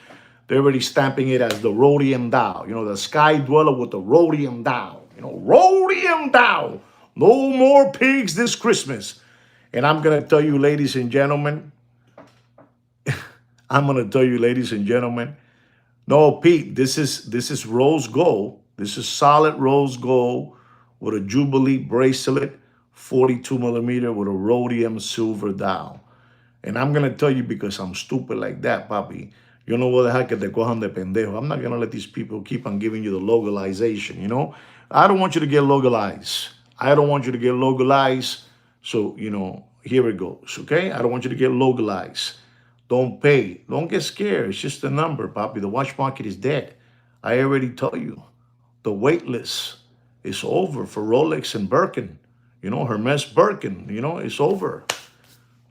they're already stamping it as the rhodium dial. The Sky Dweller with the rhodium dial. Rhodium dial. No more pigs this Christmas. And I'm gonna tell you, ladies and gentlemen. No, Pete, this is rose gold. This is solid rose gold with a Jubilee bracelet, 42 millimeter with a rhodium silver dial. And I'm gonna tell you, because I'm stupid like that, papi. Yo no voy a dejar que te cojan de pendejo. I'm not gonna let these people keep on giving you the localization, I don't want you to get localized. So, here it goes, okay? I don't want you to get localized. Don't pay. Don't get scared. It's just a number, papi. The watch market is dead. I already told you. The wait list is over for Rolex and Birkin. Hermes Birkin, it's over.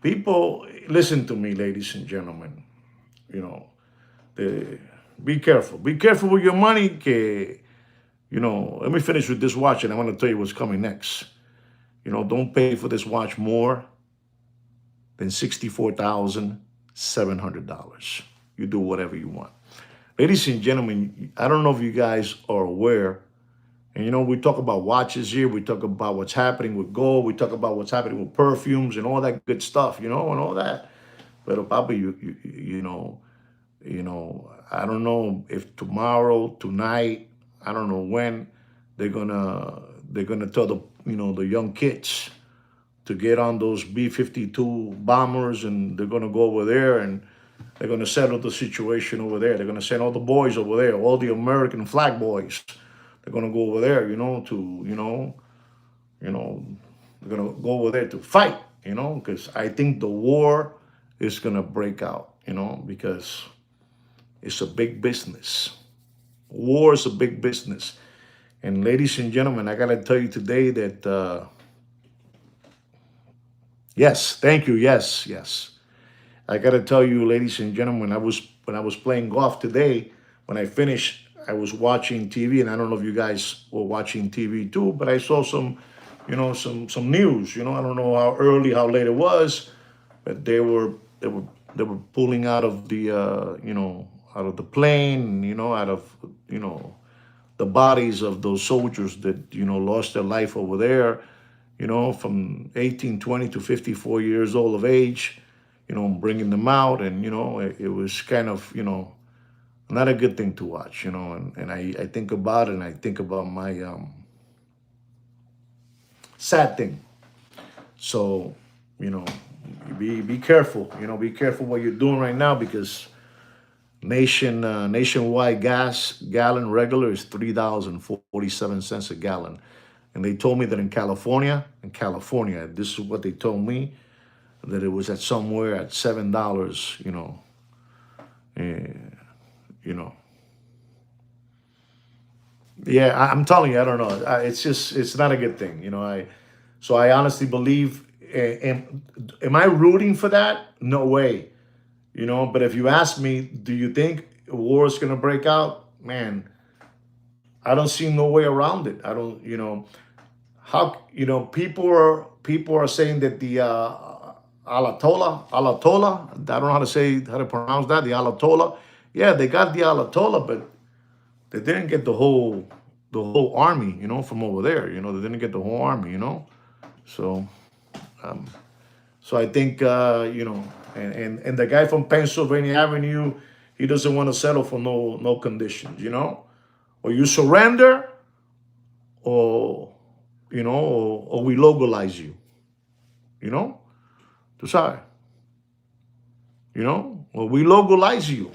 People, listen to me, ladies and gentlemen. Be careful. Be careful with your money. Let me finish with this watch, and I want to tell you what's coming next. Don't pay for this watch more than $64,700. You do whatever you want. Ladies and gentlemen, I don't know if you guys are aware, and we talk about watches here, we talk about what's happening with gold, we talk about what's happening with perfumes and all that good stuff, and all that. But Papa, I don't know if tomorrow, tonight, I don't know when they're gonna tell the the young kids to get on those B-52 bombers, and they're gonna go over there and they're gonna settle the situation over there. They're gonna send all the boys over there, all the American flag boys. They're gonna go over there, they're gonna go over there to fight, because I think the war is gonna break out, because it's a big business. War is a big business. And ladies and gentlemen, I gotta tell you today that yes, thank you. Yes. I gotta tell you, ladies and gentlemen, when I was playing golf today, when I finished, I was watching TV, and I don't know if you guys were watching TV too, but I saw some news. I don't know how early, how late it was, but they were pulling out of the out of the plane, out of the bodies of those soldiers that lost their life over there, from 18, 20 to 54 years old of age, bringing them out, and it was kind of not a good thing to watch, and I think about it, and I think about my sad thing. So be careful, be careful what you're doing right now, because Nationwide gas gallon regular is $3.47 a gallon. And they told me that in California, this is what they told me, that it was at somewhere at $7, eh, you know. Yeah, I'm telling you, I don't know. It's not a good thing, so I honestly believe, am I rooting for that? No way, But if you ask me, do you think war is gonna break out? Man, I don't see no way around it. I don't, how, people are saying that the Alatola, I don't know how to pronounce that, the Alatola. Yeah, they got the Alatola, but they didn't get the whole army, from over there. They didn't get the whole army. So, um, so I think, and the guy from Pennsylvania Avenue, he doesn't want to settle for no conditions. Or you surrender, or or we localize you. You know, tú sabes. Or we localize you.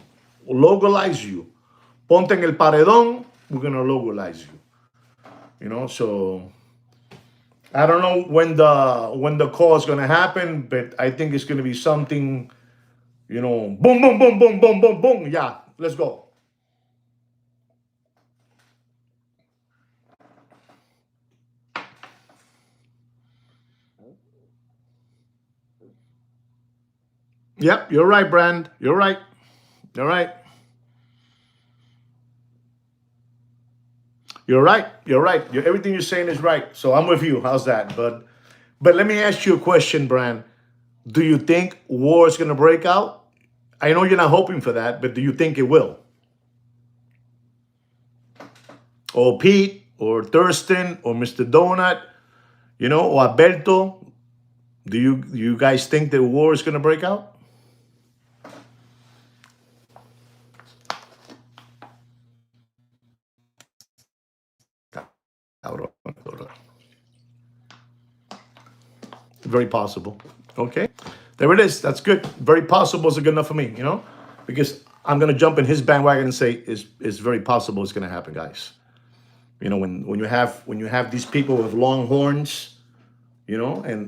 Ponte en el paredón, we're gonna localize you. So I don't know when the call is gonna happen, but I think it's gonna be something, boom, boom, boom, boom, boom, boom, boom. Yeah, let's go. Yep, you're right, Brand. You're right. You're right. You're right. You're right. Everything you're saying is right. So I'm with you. How's that? But let me ask you a question, Brand. Do you think war is gonna break out? I know you're not hoping for that, but do you think it will? Or Pete, or Thurston, or Mr. Donut, or Alberto? Do you guys think that war is gonna break out? Very possible. Okay. There it is. That's good. Very possible is good enough for me, because I'm gonna jump in his bandwagon and say it's very possible it's gonna happen, guys. When you have these people with long horns, and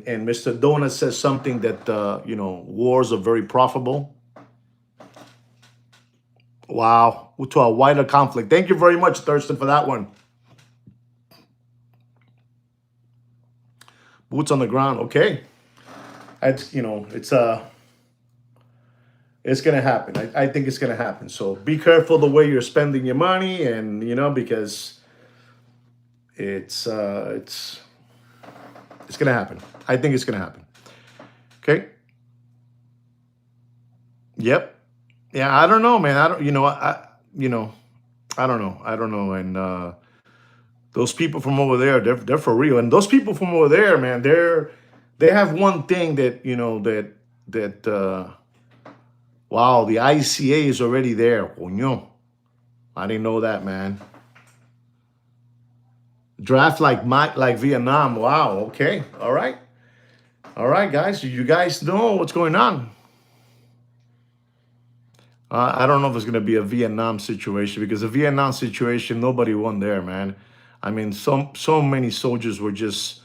Mr. Donut says something that wars are very profitable. Wow, to a wider conflict. Thank you very much, Thurston, for that one. Boots on the ground. Okay, it's gonna happen. I think it's gonna happen. So be careful the way you're spending your money, and because it's gonna happen. I think it's gonna happen. Okay. Yep. Yeah. I don't know, man. I don't. I don't know. I don't know. And those people from over there, they're for real. And those people from over there, man, they have one thing that wow, the ICA is already there. Coño. I didn't know that, man. Draft like Vietnam. Wow. Okay. All right. All right, guys. You guys know what's going on. I don't know if it's going to be a Vietnam situation, because the Vietnam situation, nobody won there, man. I mean, so many soldiers were just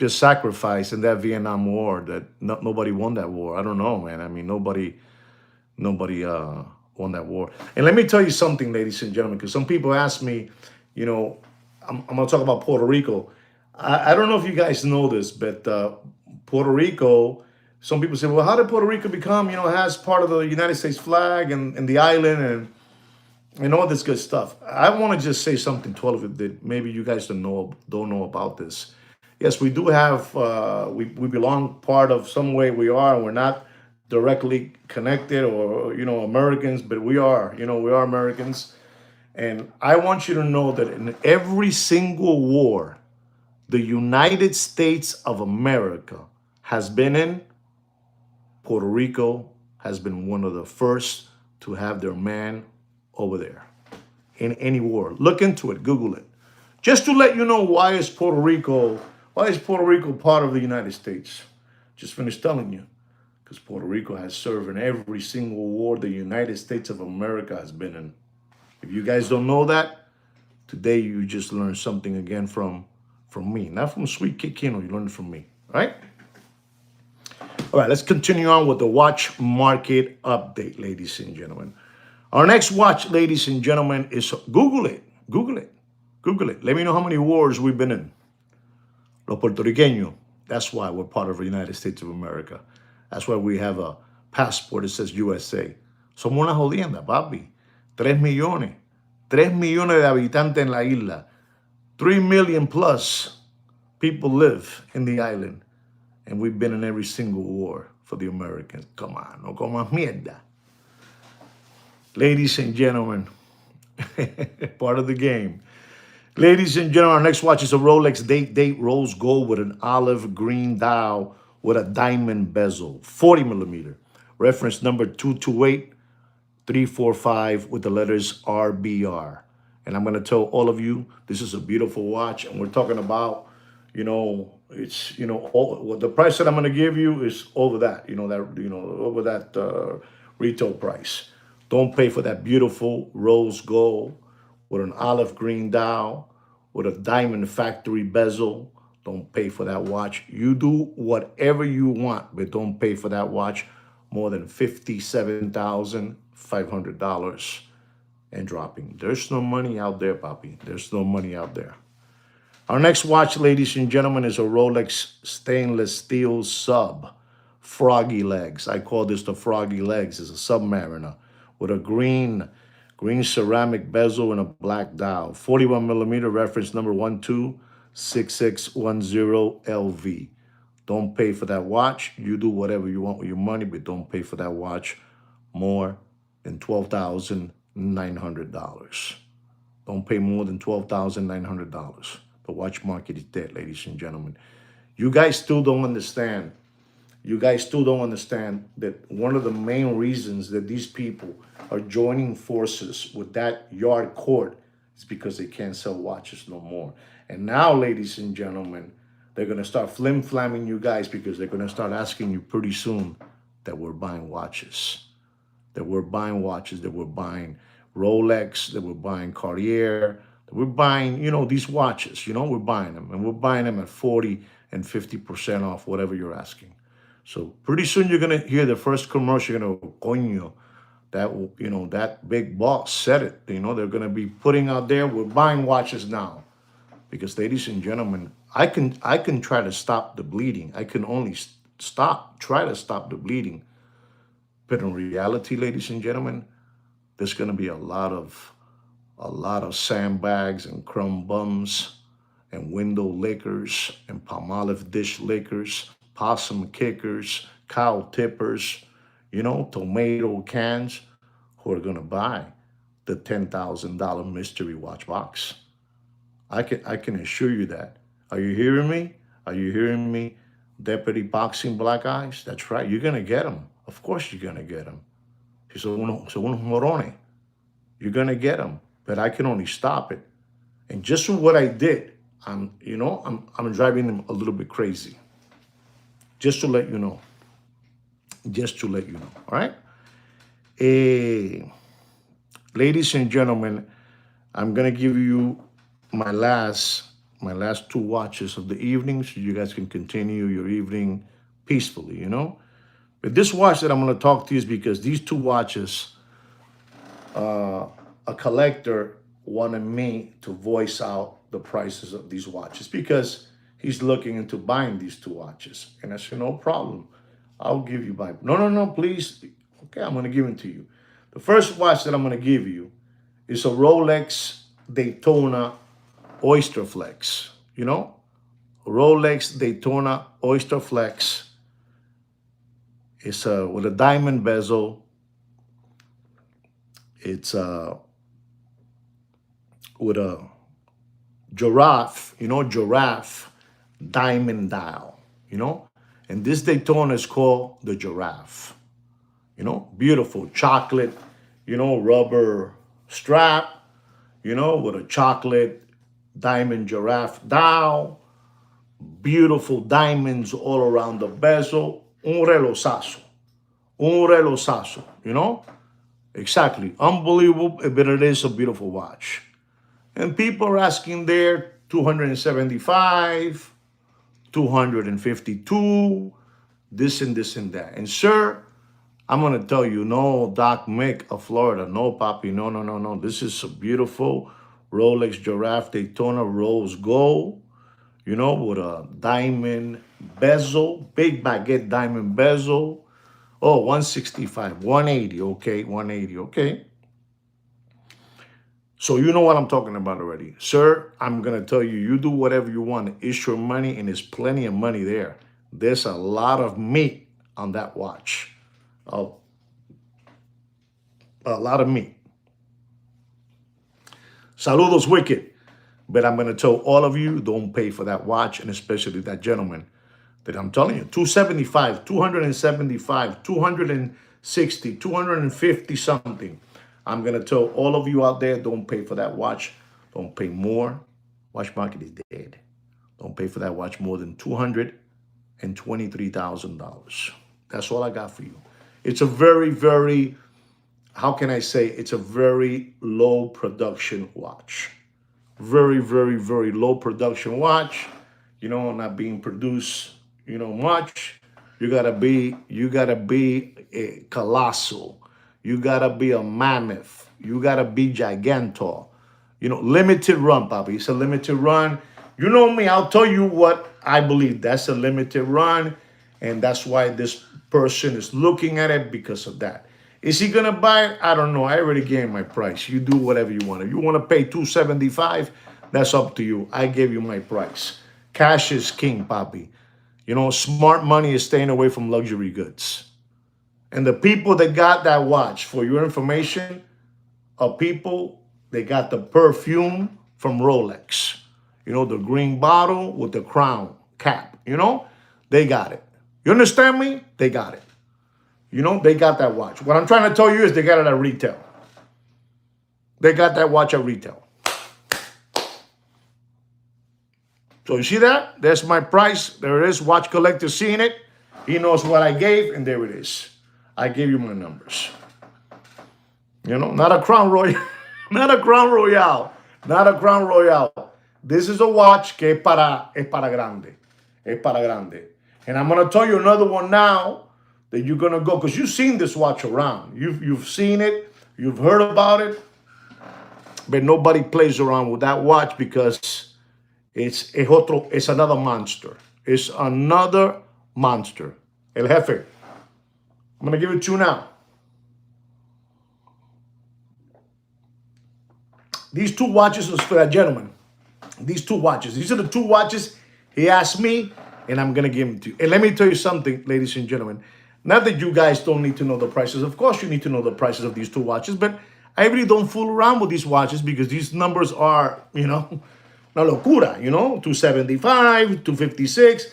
sacrificed in that Vietnam War that nobody won that war. I don't know, man. I mean, nobody won that war. And let me tell you something, ladies and gentlemen, because some people ask me, I'm going to talk about Puerto Rico. I don't know if you guys know this, but Puerto Rico. Some people say, well, how did Puerto Rico become, has part of the United States flag and the island and all this good stuff? I want to just say something to all of it that maybe you guys don't know about this. Yes, we do have, we belong part of some way we are, and we're not directly connected or, Americans, but we are, we are Americans. And I want you to know that in every single war the United States of America has been in, Puerto Rico has been one of the first to have their man over there in any war. Look into it, Google it. Just to let you know why is Puerto Rico part of the United States. Just finished telling you. because Puerto Rico has served in every single war the United States of America has been in. If you guys don't know that, today you just learned something again from me, not from Sweet Kid Kino. You learned it from me, all right? All right, let's continue on with the watch market update, ladies and gentlemen. Our next watch, ladies and gentlemen, is Google it. Google it. Google it. Let me know how many wars we've been in. Los puertorriqueños. That's why we're part of the United States of America. That's why we have a passport that says USA. Somos una jodienda, papi. 3 millones. 3 millones de habitantes en la isla. 3 million plus people live in the island. And we've been in every single war for the Americans. Come on, no comas mierda. Ladies and gentlemen, part of the game. Ladies and gentlemen, our next watch is a Rolex Date Rose Gold with an olive green dial with a diamond bezel, 40 millimeter. Reference number 228345 with the letters RBR. And I'm going to tell all of you, this is a beautiful watch. And we're talking about, it's, all, the price that I'm going to give you is over that, over that retail price. Don't pay for that beautiful rose gold with an olive green dial, with a diamond factory bezel. Don't pay for that watch. You do whatever you want, but don't pay for that watch more than $57,500 and dropping. There's no money out there, papi. There's no money out there. Our next watch, ladies and gentlemen, is a Rolex stainless steel sub, Froggy Legs. I call this the Froggy Legs. It's a Submariner with a green ceramic bezel and a black dial. 41 millimeter, reference number 126610LV. Don't pay for that watch. You do whatever you want with your money, but don't pay for that watch more than $12,900. Don't pay more than $12,900. The watch market is dead, ladies and gentlemen. You guys still don't understand. You guys still don't understand that one of the main reasons that these people are joining forces with that yard court is because they can't sell watches no more. And now, ladies and gentlemen, they're going to start flim-flamming you guys because they're going to start asking you pretty soon that we're buying watches. That we're buying watches, that we're buying Rolex, that we're buying Cartier, that we're buying, these watches. We're buying them. And we're buying them at 40 and 50% off, whatever you're asking. So pretty soon you're going to hear the first commercial, coño, that big boss said it. They're going to be putting out there, we're buying watches now. Because, ladies and gentlemen, I can try to stop the bleeding. I can only try to stop the bleeding. But in reality, ladies and gentlemen, there's going to be a lot of sandbags and crumb bums and window lickers and Palmolive dish lickers, possum kickers, cow tippers, tomato cans, who are going to buy the $10,000 mystery watch box. I can assure you that. Are you hearing me? Are you hearing me? Deputy Boxing Black Eyes? That's right. You're going to get them. Of course you're going to get them. Son unos morones. You're going to get them. But I can only stop it. And just from what I did, I'm driving them a little bit crazy. Just to let you know. Just to let you know. All right? Ladies and gentlemen, I'm going to give you my last two watches of the evening so you guys can continue your evening peacefully, But this watch that I'm going to talk to you is because these two watches, a collector wanted me to voice out the prices of these watches because he's looking into buying these two watches. And I said, no problem. I'll give you my, no, please. Okay, I'm going to give it to you. The first watch that I'm going to give you is a Rolex Daytona Oyster Flex, Rolex Daytona Oyster Flex. It's with a diamond bezel. It's with a giraffe, giraffe diamond dial, And this Daytona is called the Giraffe. Beautiful chocolate, rubber strap, with a chocolate diamond giraffe dial, beautiful diamonds all around the bezel, un relosazo. Un relosazo, you know? Exactly. Unbelievable, but it is a beautiful watch. And people are asking there 275, 252, this and this and that. And sir, I'm gonna tell you, no, Doc Mick of Florida, no, Poppy, no, no, no, no. This is a beautiful Rolex Giraffe Daytona Rose Gold, you know, with a diamond bezel, big baguette diamond bezel. Oh, 165, 180, okay, 180, okay. So you know what I'm talking about already. Sir, I'm going to tell you, you do whatever you want. It's your money, and there's plenty of money there. There's a lot of meat on that watch. Oh, a lot of meat. Saludos, Wicked. But I'm going to tell all of you, don't pay for that watch, and especially that gentleman that I'm telling you. 275, 275, 260, 250 something. I'm going to tell all of you out there, don't pay for that watch. Don't pay more. Watch market is dead. Don't pay for that watch more than $223,000. That's all I got for you. It's a very, very, how can I say, it's a very low production watch. Very, very, very low production watch. You know, not being produced, you know, much. You gotta be a colossal. You gotta be a mammoth. You gotta be gigantor. You know, limited run, Bobby. It's a limited run. You know me, I'll tell you what I believe. That's a limited run. And that's why this person is looking at it because of that. Is he gonna buy it? I don't know. I already gave my price. You do whatever you want. If you want to pay $275, that's up to you. I gave you my price. Cash is king, Papi. You know, smart money is staying away from luxury goods. And the people that got that watch, for your information, are people that got the perfume from Rolex. You know, the green bottle with the crown cap. You know, they got it. You understand me? They got it. You know, they got that watch. What I'm trying to tell you is they got it at retail. They got that watch at retail. So you see that? There's my price. There it is. Watch collector seeing it. He knows what I gave, and there it is. I gave you my numbers. You know, not a Crown Royal. Not a Crown Royal. Not a Crown Royal. This is a watch que es para grande. Es para grande. And I'm going to tell you another one now that you're going to go, because you've seen this watch around. You've seen it. You've heard about it. But nobody plays around with that watch because it's another monster. It's another monster. El Jefe. I'm going to give it to you now. These two watches is for that gentleman. These two watches. These are the two watches he asked me, and I'm going to give them to you. And let me tell you something, ladies and gentlemen. Not that you guys don't need to know the prices. Of course you need to know the prices of these two watches, but I really don't fool around with these watches because these numbers are, you know, una locura, you know, 275, 256,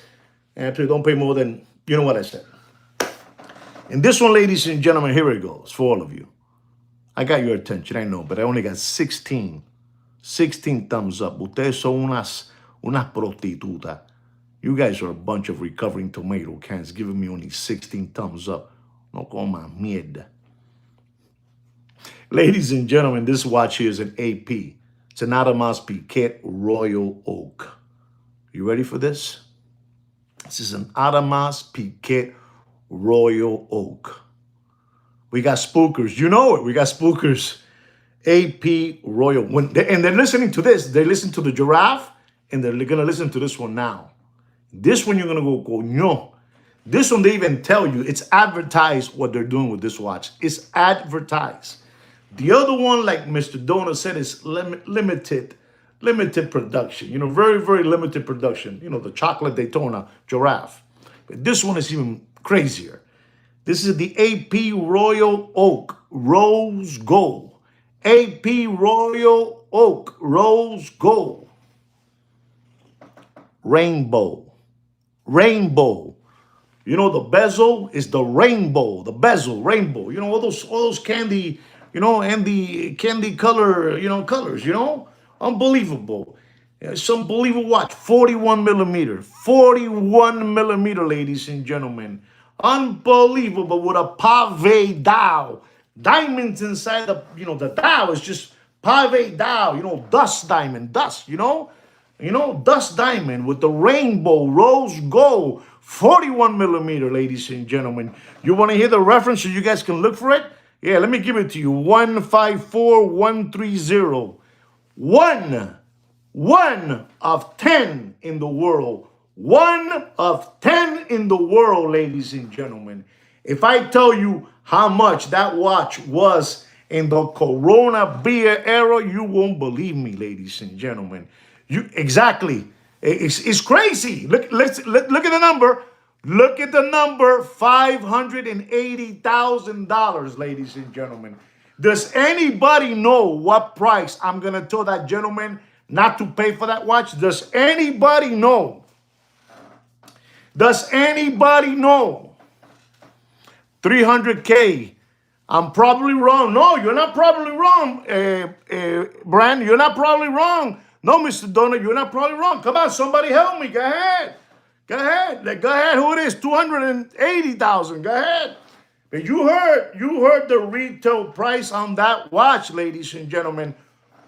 and please don't pay more than, you know what I said. And this one, ladies and gentlemen, here it goes for all of you. I got your attention, I know, but I only got 16 thumbs up. Ustedes son unas prostitutas. You guys are a bunch of recovering tomato cans giving me only 16 thumbs up. No coma mierda. Ladies and gentlemen, this watch here is an AP. It's an Audemars Piguet Royal Oak. You ready for this? This is an Audemars Piguet Royal Oak. We got spookers. You know it. We got spookers. AP Royal. And they're listening to this. They listen to the Giraffe, and they're going to listen to this one now. This one, you're going to go, no. This one, they even tell you, it's advertised what they're doing with this watch. It's advertised. The other one, like Mr. Donut said, is limited production. You know, very, very limited production. You know, the chocolate Daytona Giraffe. But this one is even crazier. This is the AP Royal Oak Rose Gold. AP Royal Oak Rose Gold. Rainbow. You know, the bezel is the rainbow. The bezel, rainbow. You know, all those candy, you know, and the candy color, you know, colors, you know. Unbelievable. It's unbelievable watch. 41 millimeter. 41 millimeter, ladies and gentlemen. Unbelievable, with a pave dial. Diamonds inside the, the dial is just pave dial, dust diamond, dust, dust diamond with the rainbow rose gold, 41 millimeter, ladies and gentlemen. You want to hear the reference so you guys can look for it? Yeah, let me give it to you. 154130. One of 10 in the world. 1 of 10 in the world, ladies and gentlemen. If I tell you how much that watch was in the Corona beer era, you won't believe me, ladies and gentlemen. Exactly. It's crazy. Look at the number. Look at the number, $580,000, ladies and gentlemen. Does anybody know what price I'm going to tell that gentleman not to pay for that watch? Does anybody know? Does anybody know? 300K. I'm probably wrong. No, you're not probably wrong, Brand. You're not probably wrong. No, Mr. Donut, you're not probably wrong. Come on, somebody help me. Go ahead. Go ahead. Go ahead. Who it is? 280,000. Go ahead. But you heard the retail price on that watch, ladies and gentlemen.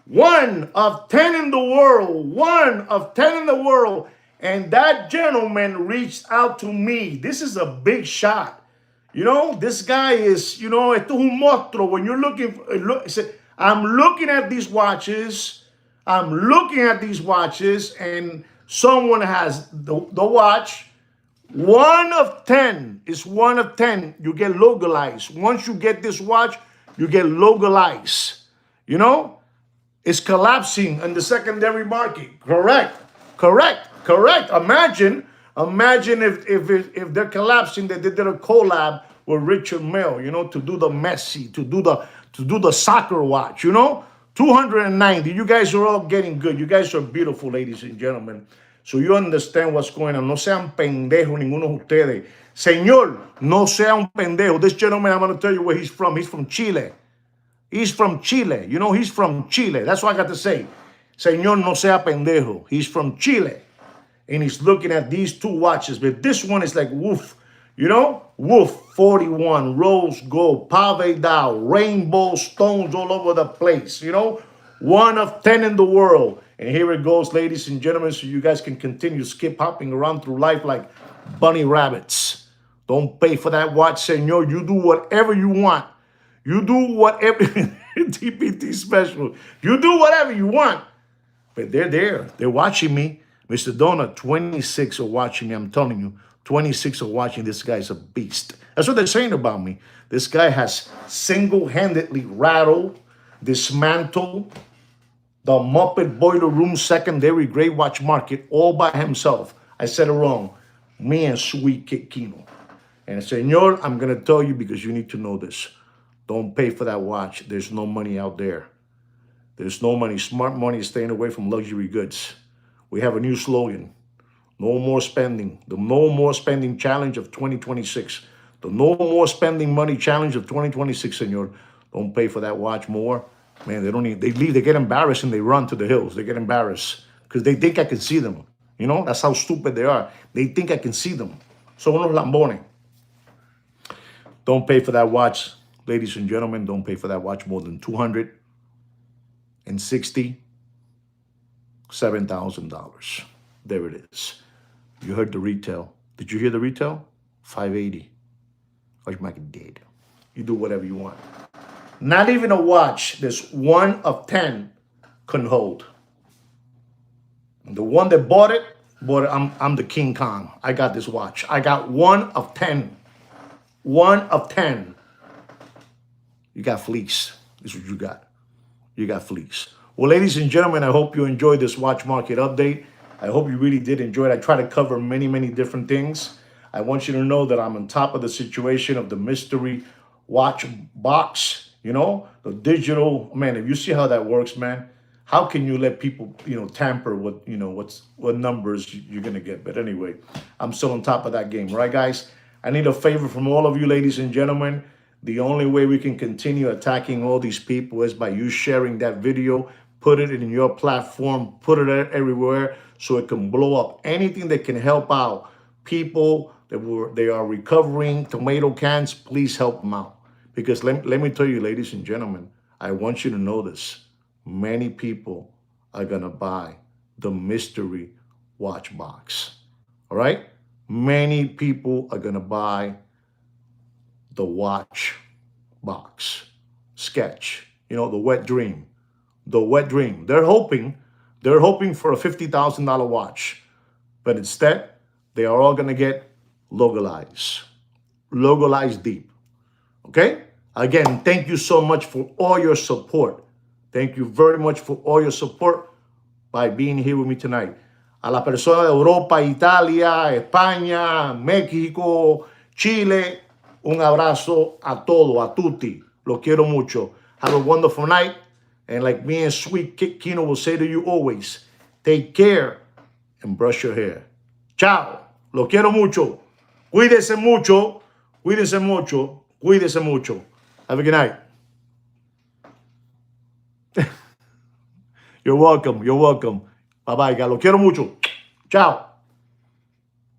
1 of 10 in the world. 1 of 10 in the world. And that gentleman reached out to me. This is a big shot. This guy is, esto es un monstruo. When you're looking, I'm looking at these watches. And someone has the watch. 1 of 10 is 1 of 10. You get localized. Once you get this watch, you get localized. It's collapsing in the secondary market. Correct. Imagine if they're collapsing, that they did a collab with Richard Mille, to do the Messi, to do the soccer watch, 290. You guys are all getting good. You guys are beautiful, ladies and gentlemen. So you understand what's going on. No sean pendejos ninguno de ustedes. Señor, no sea un pendejo. This gentleman, I'm going to tell you where he's from. He's from Chile. He's from Chile. He's from Chile. That's what I got to say. Señor, no sea pendejo. He's from Chile. And he's looking at these 2 watches. But this one is like, woof. Woof, 41, rose gold, pave dial, rainbow stones all over the place. 1 of 10 in the world. And here it goes, ladies and gentlemen, so you guys can continue skip hopping around through life like bunny rabbits. Don't pay for that watch, senor. You do whatever you want. You do whatever, TPT special. You do whatever you want. But they're there. They're watching me. Mr. Donut, 26 are watching me. I'm telling you, 26 are watching. This guy's a beast. That's what they're saying about me. This guy has single-handedly rattled, dismantled the Muppet Boiler Room secondary gray watch market all by himself. I said it wrong. Me and Sweet Kid Kino. And senor, I'm going to tell you because you need to know this. Don't pay for that watch. There's no money out there. There's no money. Smart money is staying away from luxury goods. We have a new slogan. No more spending. The no more spending challenge of 2026. The no more spending money challenge of 2026, senor. Don't pay for that watch more. Man, they don't need, they leave, they get embarrassed and they run to the hills. They get embarrassed because they think I can see them. That's how stupid they are. They think I can see them. So unos lambones. Don't pay for that watch, ladies and gentlemen. Don't pay for that watch more than $267,000. There it is. You heard the retail. Did you hear the retail? 580. Or you might get dead. You do whatever you want. Not even a watch this 1 of 10 couldn't hold. The one that bought it, I'm the King Kong. I got this watch. I got 1 of 10. 1 of 10. You got fleece. This is what you got. You got fleece. Well, ladies and gentlemen, I hope you enjoyed this watch market update. I hope you really did enjoy it. I try to cover many, many different things. I want you to know that I'm on top of the situation of the mystery watch box. The digital, man, if you see how that works, man, how can you let people, tamper with, what numbers you're going to get? But anyway, I'm still on top of that game, right, guys? I need a favor from all of you, ladies and gentlemen. The only way we can continue attacking all these people is by you sharing that video, put it in your platform, put it everywhere so it can blow up. Anything that can help out people They are recovering tomato cans. Please help them out. Because let me tell you, ladies and gentlemen, I want you to know this. Many people are going to buy the mystery watch box. All right? Many people are going to buy the watch box sketch. You know, the wet dream. The wet dream. They're hoping for a $50,000 watch. But instead, they are all going to get localized deep. Okay? Again, thank you so much for all your support. Thank you very much for all your support by being here with me tonight. A la persona de Europa, Italia, España, México, Chile, un abrazo a todo, a tutti. Lo quiero mucho. Have a wonderful night. And like me and Sweet Kino will say to you always, take care and brush your hair. Chao. Lo quiero mucho. Cuídese mucho. Cuídese mucho. Cuídese mucho. Have a good night. You're welcome. You're welcome. Bye-bye, guys. Lo quiero mucho. Chao.